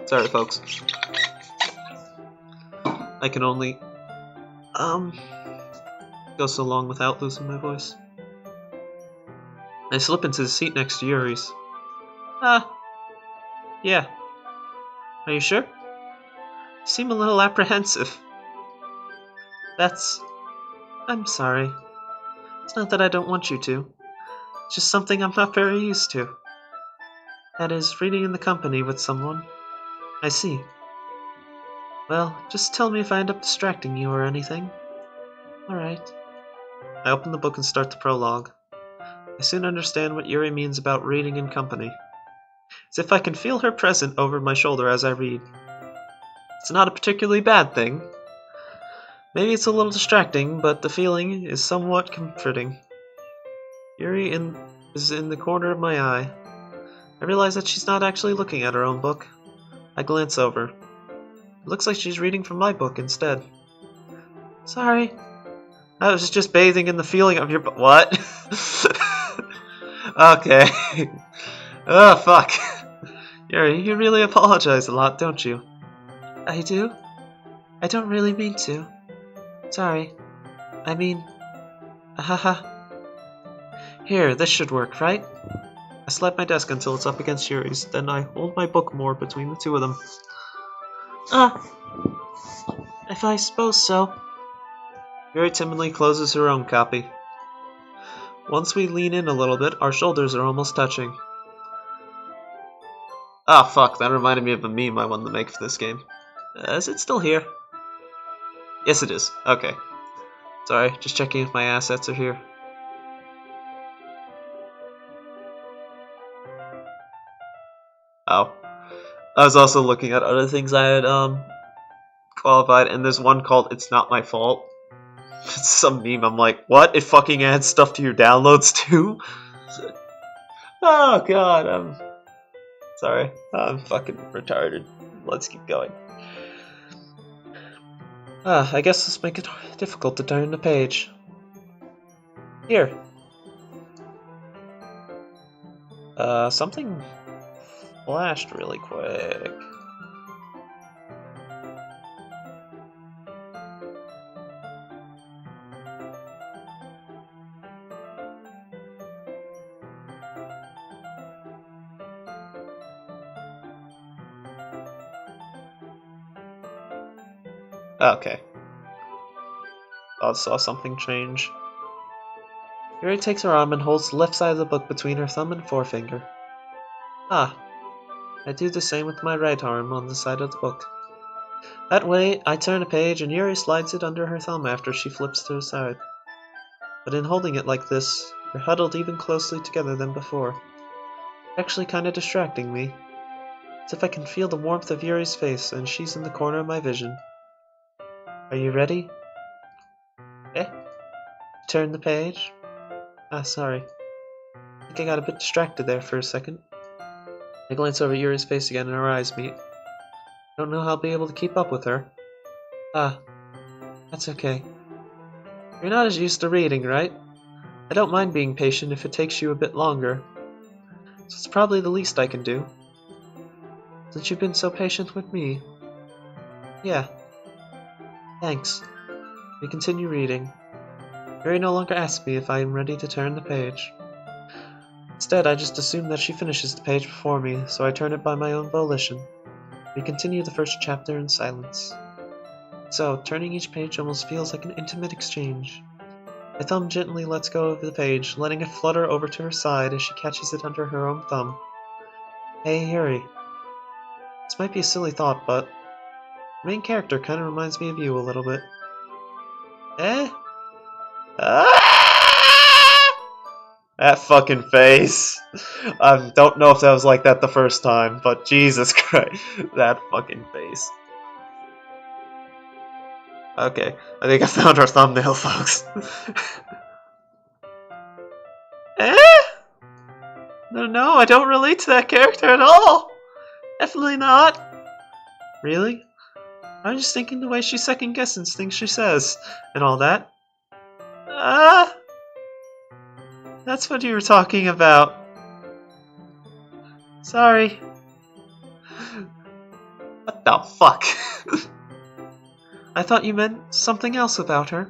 Sorry, folks. I can only... go so long without losing my voice. I slip into the seat next to Yuri's. Yeah. Are you sure? You seem a little apprehensive. I'm sorry. It's not that I don't want you to. It's just something I'm not very used to. That is, reading in the company with someone. I see. Well, just tell me if I end up distracting you or anything. Alright. I open the book and start the prologue. I soon understand what Yuri means about reading in company. As if I can feel her present over my shoulder as I read. It's not a particularly bad thing. Maybe it's a little distracting, but the feeling is somewhat comforting. Yuri is in the corner of my eye. I realize that she's not actually looking at her own book. I glance over. It looks like she's reading from my book instead. Sorry. I was just bathing in the feeling of your what? Okay. Oh, fuck. Yuri, you really apologize a lot, don't you? I do? I don't really mean to. Sorry. I mean... Haha. Here, this should work, right? I slap my desk until it's up against Yuri's, then I hold my book more between the two of them. If I suppose so. Yuri timidly closes her own copy. Once we lean in a little bit, our shoulders are almost touching. Ah, fuck, that reminded me of a meme I wanted to make for this game. Is it still here? Yes, it is. Okay. Sorry, just checking if my assets are here. Oh. I was also looking at other things I had, qualified, and there's one called It's Not My Fault. It's some meme, I'm like, what? It fucking adds stuff to your downloads too? Oh god, I'm sorry. I'm fucking retarded. Let's keep going. I guess this makes it difficult to turn the page. Here. Something flashed really quick. Okay. I saw something change. Yuri takes her arm and holds the left side of the book between her thumb and forefinger. Ah. I do the same with my right arm on the side of the book. That way, I turn a page and Yuri slides it under her thumb after she flips to her side. But in holding it like this, we're huddled even closely together than before. Actually kinda distracting me. As if I can feel the warmth of Yuri's face and she's in the corner of my vision. Are you ready? Eh? Turn the page? Ah, sorry. I think I got a bit distracted there for a second. I glance over Yuri's face again and our eyes meet. Don't know how I'll be able to keep up with her. Ah, that's okay. You're not as used to reading, right? I don't mind being patient if it takes you a bit longer. So it's probably the least I can do. Since you've been so patient with me. Yeah. Thanks. We continue reading. Yuri no longer asks me if I am ready to turn the page. Instead, I just assume that she finishes the page before me, so I turn it by my own volition. We continue the first chapter in silence. So, turning each page almost feels like an intimate exchange. My thumb gently lets go of the page, letting it flutter over to her side as she catches it under her own thumb. Hey, Yuri. This might be a silly thought, but the main character kinda reminds me of you a little bit. Eh? That fucking face. I don't know if that was like that the first time, but Jesus Christ. That fucking face. Okay, I think I found our thumbnail, folks. Eh? No, I don't relate to that character at all. Definitely not. Really? I'm just thinking the way she second guesses things she says, and all that. That's what you were talking about. Sorry. What the fuck? I thought you meant something else about her.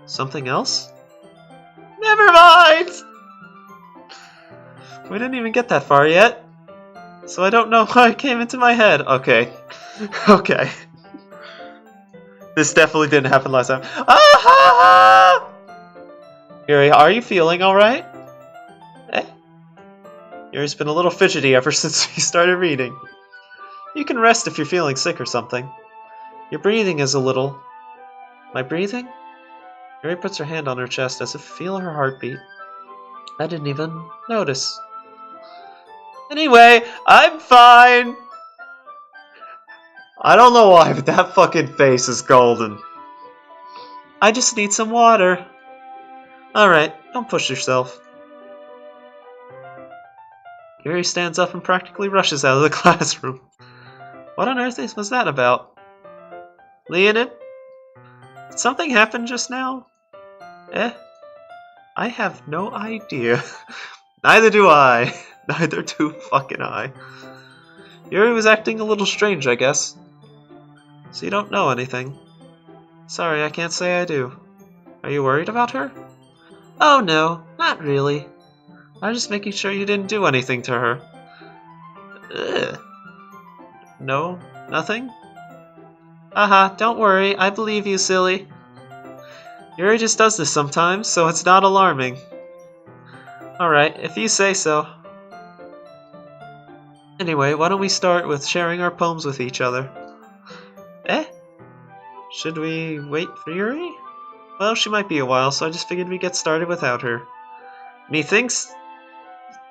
Something else? Never mind! We didn't even get that far yet. So I don't know why it came into my head. Okay. Okay. This definitely didn't happen last time. Ah! Yuri, are you feeling alright? Eh? Yuri's been a little fidgety ever since we started reading. You can rest if you're feeling sick or something. Your breathing is a little... My breathing? Yuri puts her hand on her chest as if to feel her heartbeat. I didn't even notice. Anyway, I'm fine! I don't know why, but that fucking face is golden. I just need some water. Alright, don't push yourself. Yuri stands up and practically rushes out of the classroom. What on earth was that about? Leonid? Did something happen just now? I have no idea. Neither do I. Neither do fucking I. Yuri was acting a little strange, I guess. So you don't know anything. Sorry, I can't say I do. Are you worried about her? Oh no, not really. I'm just making sure you didn't do anything to her. Ugh. No? Nothing? Haha, don't worry, I believe you, silly. Yuri just does this sometimes, so it's not alarming. Alright, if you say so. Anyway, why don't we start with sharing our poems with each other? Should we wait for Yuri? Well, she might be a while, so I just figured we'd get started without her. Methinks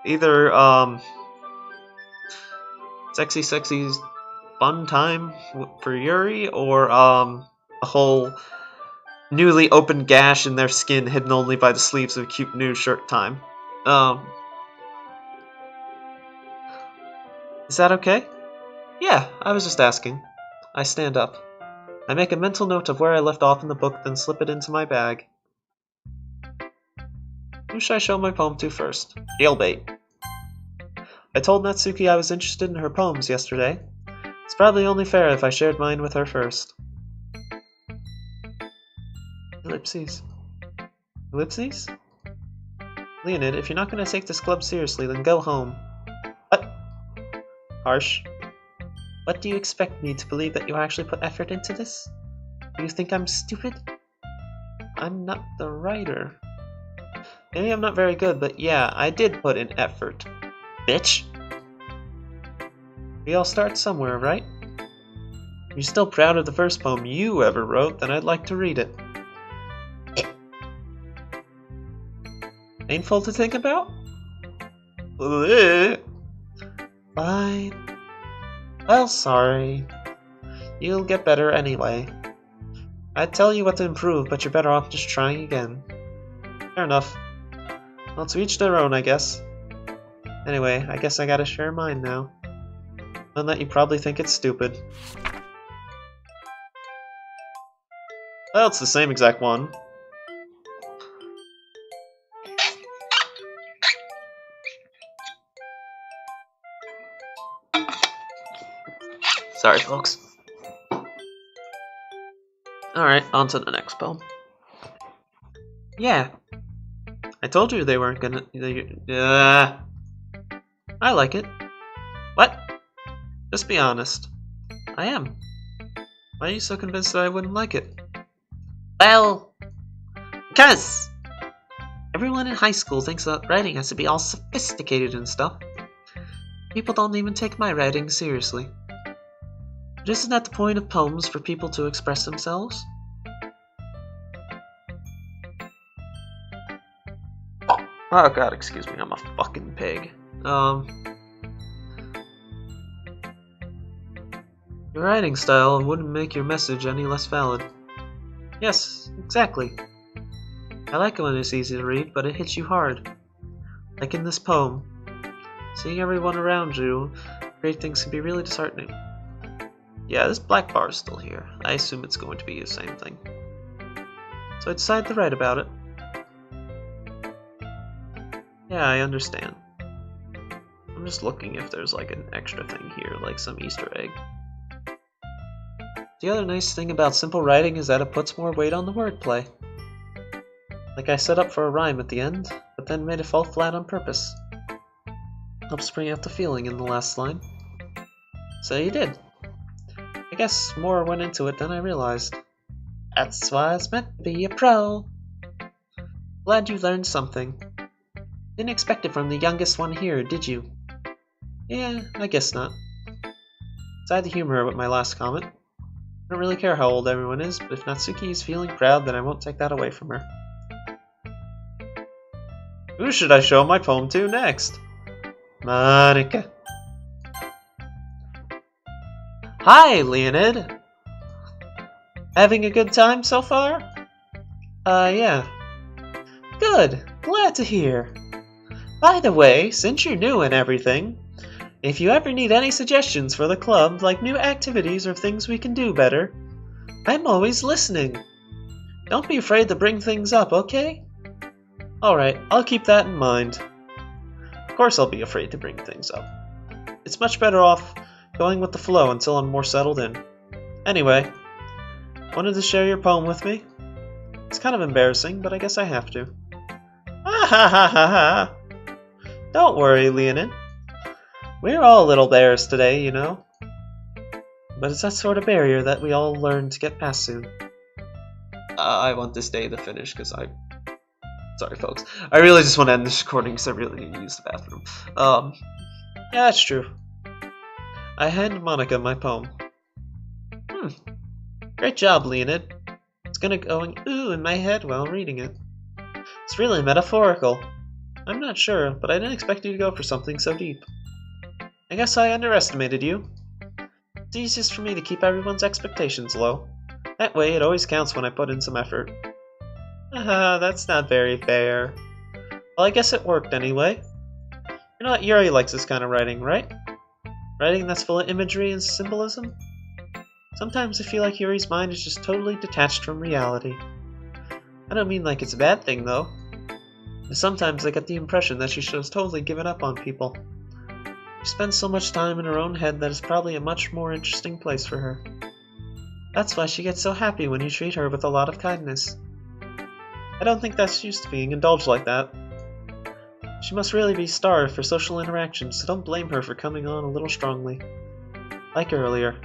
either, sexy fun time for Yuri, or, a whole newly opened gash in their skin hidden only by the sleeves of a cute new shirt time. Is that okay? Yeah, I was just asking. I stand up. I make a mental note of where I left off in the book, then slip it into my bag. Who should I show my poem to first? Jailbait. I told Natsuki I was interested in her poems yesterday. It's probably only fair if I shared mine with her first. Ellipses. Ellipses? Leonid, if you're not going to take this club seriously, then go home. What? Harsh. What do you expect me to believe that you actually put effort into this? Do you think I'm stupid? I'm not the writer. Maybe I'm not very good, but yeah, I did put in effort. Bitch! We all start somewhere, right? If you're still proud of the first poem you ever wrote, then I'd like to read it. Painful to think about? Fine. Well, sorry. You'll get better anyway. I'd tell you what to improve, but you're better off just trying again. Fair enough. Well, to each their own, I guess. Anyway, I guess I gotta share mine now. One that you probably think it's stupid. Well, it's the same exact one. Sorry, folks. Alright, on to the next poem. Yeah. I told you they weren't gonna... I like it. What? Just be honest. I am. Why are you so convinced that I wouldn't like it? Well... because... everyone in high school thinks that writing has to be all sophisticated and stuff. People don't even take my writing seriously. But isn't that the point of poems, for people to express themselves? Oh god, excuse me, I'm a fucking pig. Your writing style wouldn't make your message any less valid. Yes, exactly. I like it when it's easy to read, but it hits you hard. Like in this poem. Seeing everyone around you create things can be really disheartening. Yeah, this black bar is still here. I assume it's going to be the same thing. So I decided to write about it. Yeah, I understand. I'm just looking if there's like an extra thing here, like some Easter egg. The other nice thing about simple writing is that it puts more weight on the wordplay. Like I set up for a rhyme at the end, but then made it fall flat on purpose. Helps bring out the feeling in the last line. So you did. I guess more went into it than I realized. That's why it's meant to be a pro. Glad you learned something. Didn't expect it from the youngest one here, did you? Yeah, I guess not. So I had the humor with my last comment. I don't really care how old everyone is, but if Natsuki is feeling proud, then I won't take that away from her. Who should I show my poem to next? Monica. Hi, Leonid! Having a good time so far? Yeah. Good! Glad to hear. By the way, since you're new and everything, if you ever need any suggestions for the club, like new activities or things we can do better, I'm always listening. Don't be afraid to bring things up, okay? Alright, I'll keep that in mind. Of course I'll be afraid to bring things up. It's much better off going with the flow until I'm more settled in. Anyway, wanted to share your poem with me? It's kind of embarrassing, but I guess I have to. Ah ha ha ha ha! Don't worry, Leonid. We're all little bears today, you know. But it's that sort of barrier that we all learn to get past soon. I want this day to finish because sorry, folks. I really just want to end this recording because I really need to use the bathroom. Yeah, that's true. I hand Monica my poem. Great job, Leonid. It's gonna going ooh in my head while reading it. It's really metaphorical. I'm not sure, but I didn't expect you to go for something so deep. I guess I underestimated you. It's easiest for me to keep everyone's expectations low. That way it always counts when I put in some effort. That's not very fair. Well, I guess it worked anyway. You know what, Yuri likes this kind of writing, right? Writing that's full of imagery and symbolism? Sometimes I feel like Yuri's mind is just totally detached from reality. I don't mean like it's a bad thing, though. Sometimes I get the impression that she should have totally given up on people. She spends so much time in her own head that it's probably a much more interesting place for her. That's why she gets so happy when you treat her with a lot of kindness. I don't think that's used to being indulged like that. She must really be starved for social interaction, so don't blame her for coming on a little strongly. Like earlier.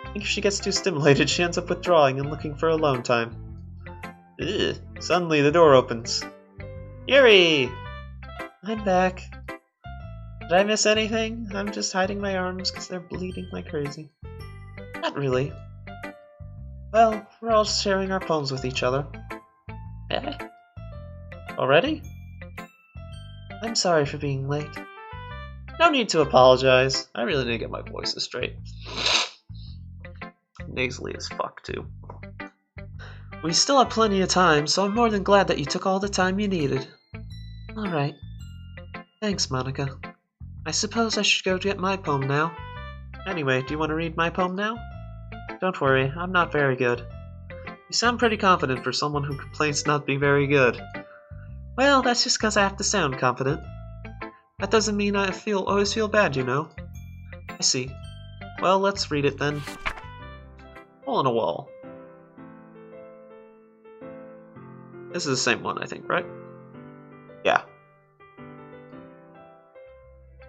I think if she gets too stimulated, she ends up withdrawing and looking for alone time. Ugh. Suddenly the door opens. Yuri! I'm back. Did I miss anything? I'm just hiding my arms because they're bleeding like crazy. Not really. Well, we're all sharing our poems with each other. Eh? Already? I'm sorry for being late. No need to apologize. I really need to get my voices straight. Nasally as fuck, too. We still have plenty of time, so I'm more than glad that you took all the time you needed. Alright. Thanks, Monica. I suppose I should go get my poem now. Anyway, do you want to read my poem now? Don't worry, I'm not very good. You sound pretty confident for someone who complains not being very good. Well, that's just because I have to sound confident. That doesn't mean I always feel bad, you know. I see. Well, let's read it then. Hole in a wall. This is the same one, I think, right? Yeah.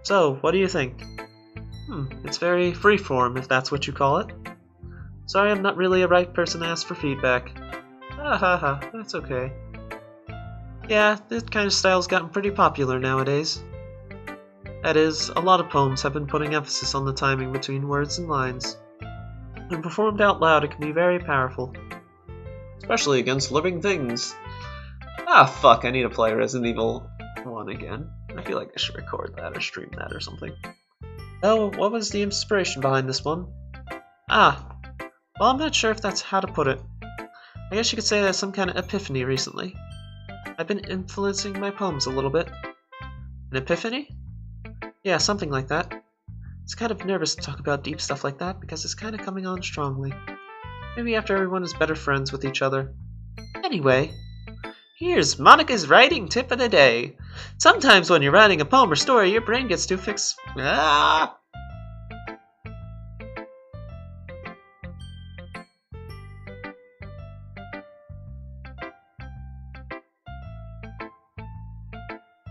So, what do you think? It's very freeform, if that's what you call it. Sorry, I'm not really a right person to ask for feedback. That's okay. Yeah, this kind of style's gotten pretty popular nowadays. That is, a lot of poems have been putting emphasis on the timing between words and lines. When performed out loud, it can be very powerful. Especially against living things. Fuck, I need to play Resident Evil 1 again. I feel like I should record that or stream that or something. Oh, what was the inspiration behind this one? Well, I'm not sure if that's how to put it. I guess you could say that's some kind of epiphany recently. I've been influencing my poems a little bit. An epiphany? Yeah, something like that. It's kind of nervous to talk about deep stuff like that because it's kind of coming on strongly. Maybe after everyone is better friends with each other. Anyway, here's Monica's writing tip of the day. Sometimes when you're writing a poem or story, your brain gets too fixed.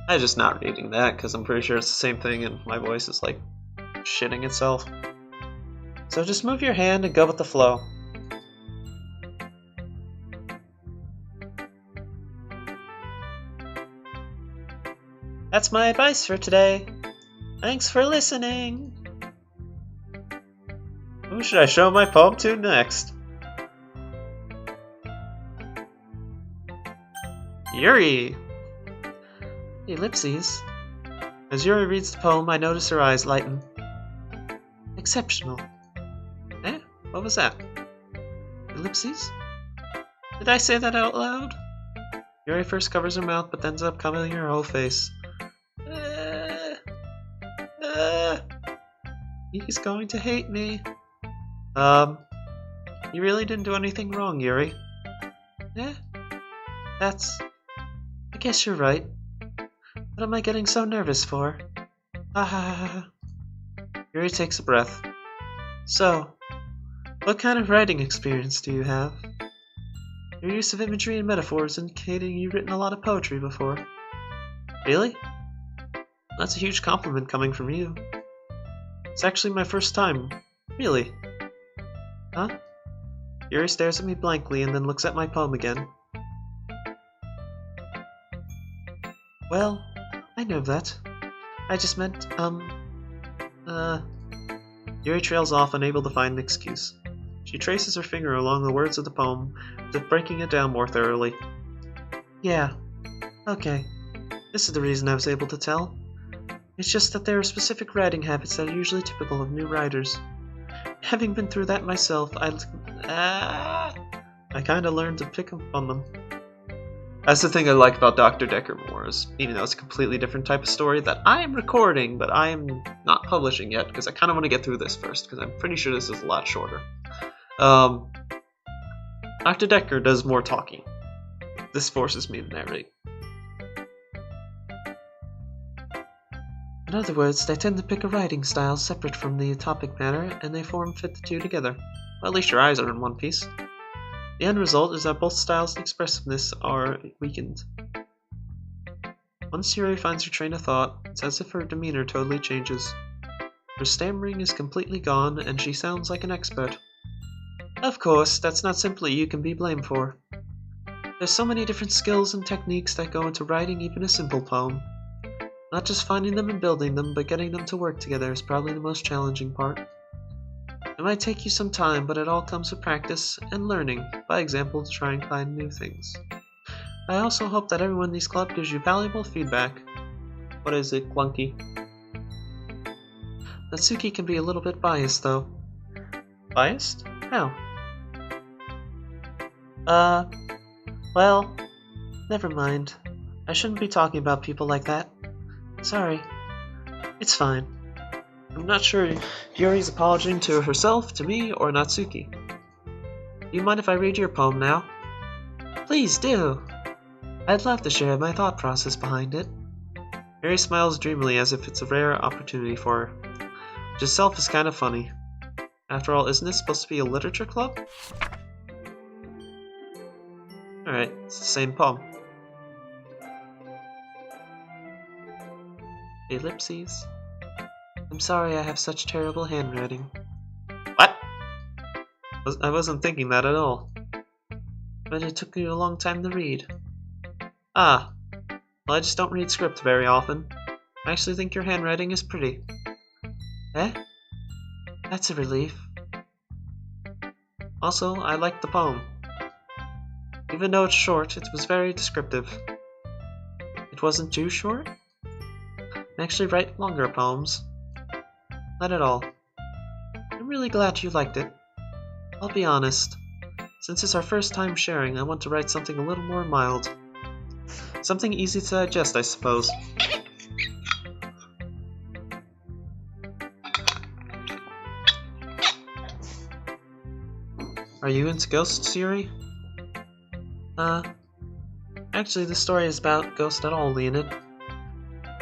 I'm just not reading that because I'm pretty sure it's the same thing and my voice is like shitting itself. So just move your hand and go with the flow. That's my advice for today. Thanks for listening. Who should I show my poem to next? Yuri! Ellipses. As Yuri reads the poem, I notice her eyes lighten. Exceptional. Eh? What was that? Ellipses? Did I say that out loud? Yuri first covers her mouth, but ends up covering her whole face. He's going to hate me. You really didn't do anything wrong, Yuri. Yeah, I guess you're right. What am I getting so nervous for? Yuri takes a breath. So, what kind of writing experience do you have? Your use of imagery and metaphors indicating you've written a lot of poetry before. Really? That's a huge compliment coming from you. It's actually my first time. Really? Huh? Yuri stares at me blankly and then looks at my poem again. Well, I know that. I just meant, Yuri trails off, unable to find an excuse. She traces her finger along the words of the poem, breaking it down more thoroughly. Yeah, okay. This is the reason I was able to tell. It's just that there are specific writing habits that are usually typical of new writers. Having been through that myself, I kinda learned to pick up on them. That's the thing I like about Dr. Decker more, is even though it's a completely different type of story that I am recording, but I am not publishing yet, because I kinda want to get through this first, because I'm pretty sure this is a lot shorter. Dr. Decker does more talking. This forces me to narrate. In other words, they tend to pick a writing style separate from the topic matter, and they fit the two together. Well, at least your eyes are in one piece. The end result is that both styles and expressiveness are weakened. Once Yuri finds her train of thought, it's as if her demeanor totally changes. Her stammering is completely gone, and she sounds like an expert. Of course, that's not simply you can be blamed for. There's so many different skills and techniques that go into writing even a simple poem. Not just finding them and building them, but getting them to work together is probably the most challenging part. It might take you some time, but it all comes with practice and learning, by example, to try and find new things. I also hope that everyone in this club gives you valuable feedback. What is it, Clunky? Natsuki can be a little bit biased, though. Biased? How? Well, never mind. I shouldn't be talking about people like that. Sorry. It's fine. I'm not sure if Yuri's apologizing to herself, to me, or Natsuki. Do you mind if I read your poem now? Please do! I'd love to share my thought process behind it. Yuri smiles dreamily as if it's a rare opportunity for her, which itself is kind of funny. After all, isn't this supposed to be a literature club? Alright, it's the same poem. Ellipses. I'm sorry I have such terrible handwriting. What? I wasn't thinking that at all. But it took you a long time to read. Ah. Well, I just don't read script very often. I actually think your handwriting is pretty. Eh? That's a relief. Also, I liked the poem. Even though it's short, it was very descriptive. It wasn't too short? I actually write longer poems. Not at all. I'm really glad you liked it. I'll be honest. Since it's our first time sharing, I want to write something a little more mild. Something easy to digest, I suppose. Are you into ghosts, Yuri? Actually, the story is about ghosts at all, Leonid.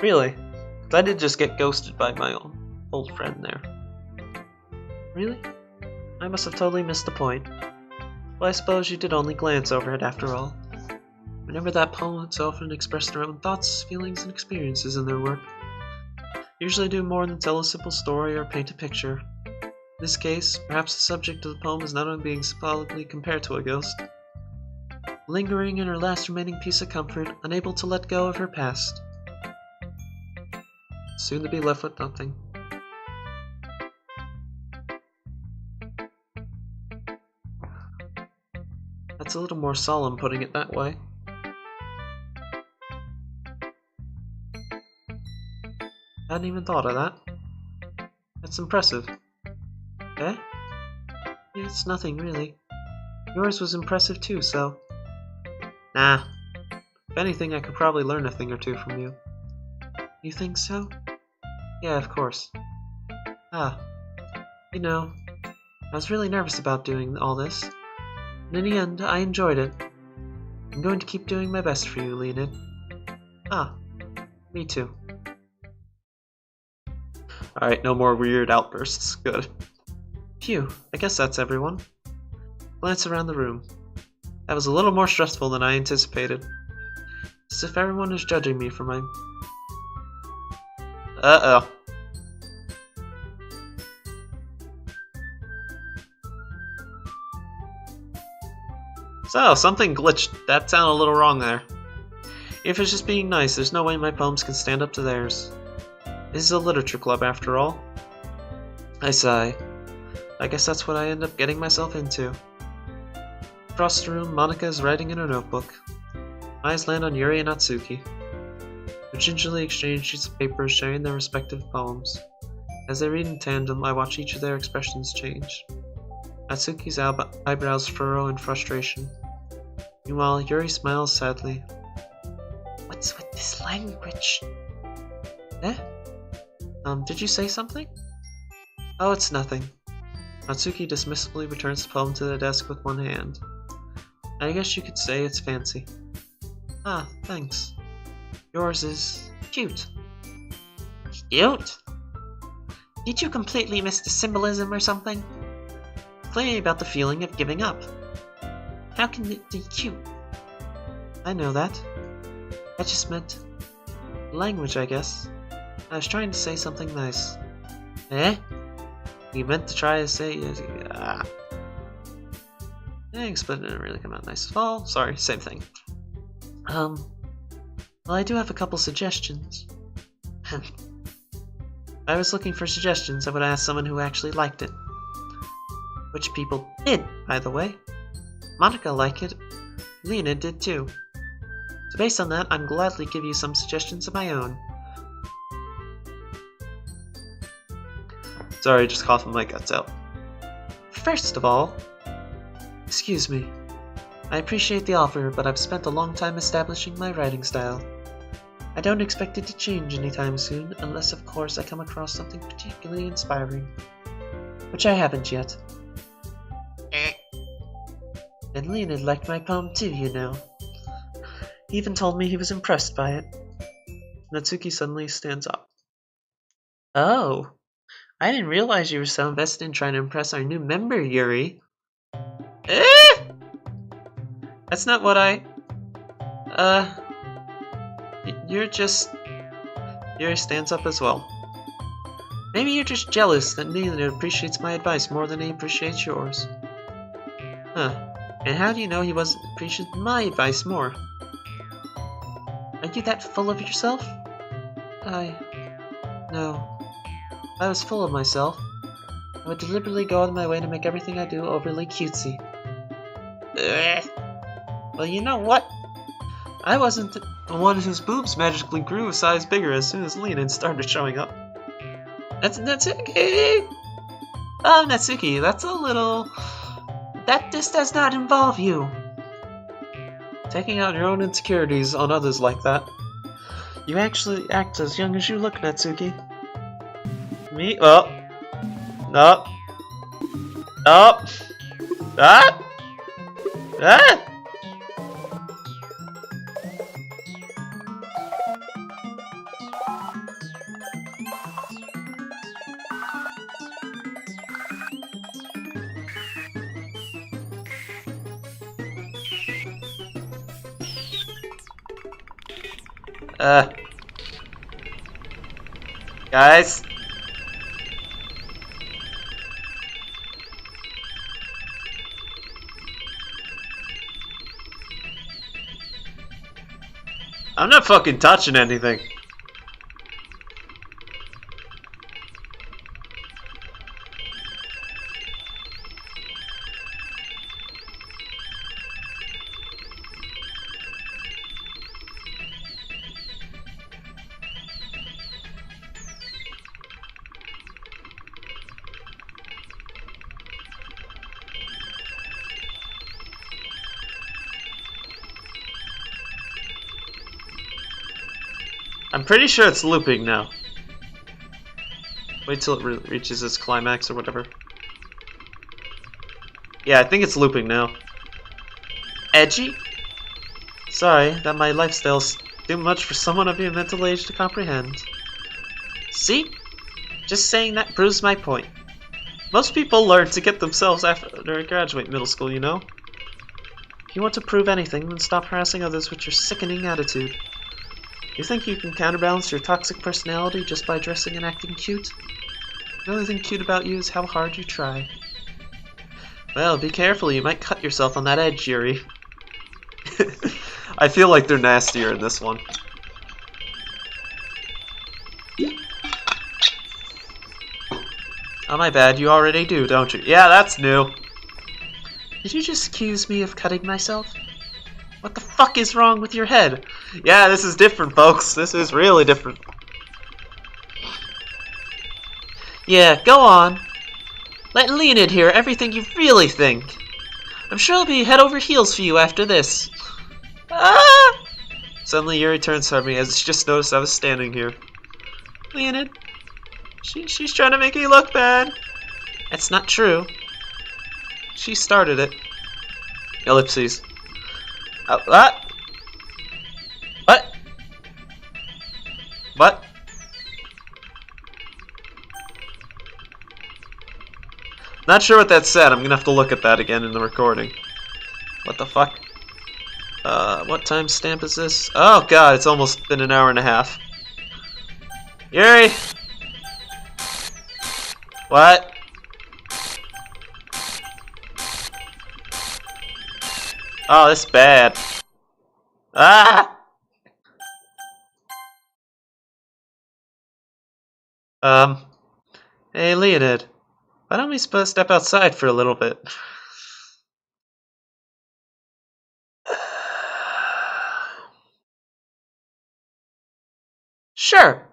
Really? 'Cause I did just get ghosted by my old friend there. Really? I must have totally missed the point. Well, I suppose you did only glance over it after all. Remember that poem so often expressed their own thoughts, feelings, and experiences in their work. Usually do more than tell a simple story or paint a picture. In this case, perhaps the subject of the poem is not only being symbolically compared to a ghost, lingering in her last remaining piece of comfort, unable to let go of her past. Soon to be left with nothing. That's a little more solemn putting it that way. I hadn't even thought of that. That's impressive. Eh? It's nothing really. Yours was impressive too, so... Nah. If anything, I could probably learn a thing or two from you. You think so? Yeah, of course. Ah, you know, I was really nervous about doing all this, and in the end, I enjoyed it. I'm going to keep doing my best for you, Leonid. Ah, me too. Alright, no more weird outbursts. Good. Phew, I guess that's everyone. Glance around the room. That was a little more stressful than I anticipated. As if everyone is judging me for my... Uh-oh. So, something glitched. That sounded a little wrong there. If it's just being nice, there's no way my poems can stand up to theirs. This is a literature club, after all. I sigh. I guess that's what I end up getting myself into. Across the room, Monika is writing in her notebook. My eyes land on Yuri and Natsuki, who gingerly exchange sheets of paper sharing their respective poems. As they read in tandem, I watch each of their expressions change. Natsuki's eyebrows furrow in frustration. Meanwhile, Yuri smiles sadly. What's with this language? Eh? Did you say something? Oh, it's nothing. Natsuki dismissively returns the poem to the desk with one hand. I guess you could say it's fancy. Ah, thanks. Yours is cute. Cute? Did you completely miss the symbolism or something? Clearly about the feeling of giving up. How can it be cute? I know that. I just meant language, I guess. I was trying to say something nice. Eh? You meant to try to say... Thanks, but it didn't really come out nice at all. Sorry, same thing. Well, I do have a couple suggestions. If I was looking for suggestions, I would ask someone who actually liked it. Which people did, by the way. Monika liked it. Lena did too. So based on that, I'm gladly give you some suggestions of my own. Sorry, just coughing my guts out. First of all, excuse me. I appreciate the offer, but I've spent a long time establishing my writing style. I don't expect it to change anytime soon, unless of course I come across something particularly inspiring. Which I haven't yet. And Leonid liked my poem too, you know. He even told me he was impressed by it. Natsuki suddenly stands up. Oh, I didn't realize you were so invested in trying to impress our new member, Yuri. That's not what I... You're just... Yuri stands up as well. Maybe you're just jealous that Leonid appreciates my advice more than he appreciates yours. Huh. And how do you know he wasn't appreciating my advice more? Are you that full of yourself? No. If I was full of myself, I would deliberately go out of my way to make everything I do overly cutesy. Well, you know what? I wasn't the one whose boobs magically grew a size bigger as soon as Leonid started showing up. That's Natsuki! Oh, Natsuki, that's a little... This does not involve you. Taking out your own insecurities on others like that. You actually act as young as you look, Natsuki. Me? Well... No. No. Ah! Ah! Guys? I'm not fucking touching anything. I'm pretty sure it's looping now. Wait till it reaches its climax or whatever. Yeah, I think it's looping now. Edgy? Sorry, that my lifestyle's too much for someone of your mental age to comprehend. See? Just saying that proves my point. Most people learn to get themselves after they graduate middle school, you know? If you want to prove anything, then stop harassing others with your sickening attitude. You think you can counterbalance your toxic personality just by dressing and acting cute? The only thing cute about you is how hard you try. Well, be careful, you might cut yourself on that edge, Yuri. I feel like they're nastier in this one. Oh, my bad, you already do, don't you? Yeah, that's new. Did you just accuse me of cutting myself? What the fuck is wrong with your head? Yeah, this is different, folks. This is really different. Yeah, go on. Let Leonid hear everything you really think. I'm sure he'll be head over heels for you after this. Ah! Suddenly Yuri turns toward me as she just noticed I was standing here. Leonid, she's trying to make me look bad. That's not true. She started it. Ellipses. What? What? What? Not sure what that said. I'm gonna have to look at that again in the recording. What the fuck? What time stamp is this? Oh god, it's almost been an hour and a half. Yuri! What? Oh, this is bad. Ah! Hey Leonid, why don't we step outside for a little bit? Sure.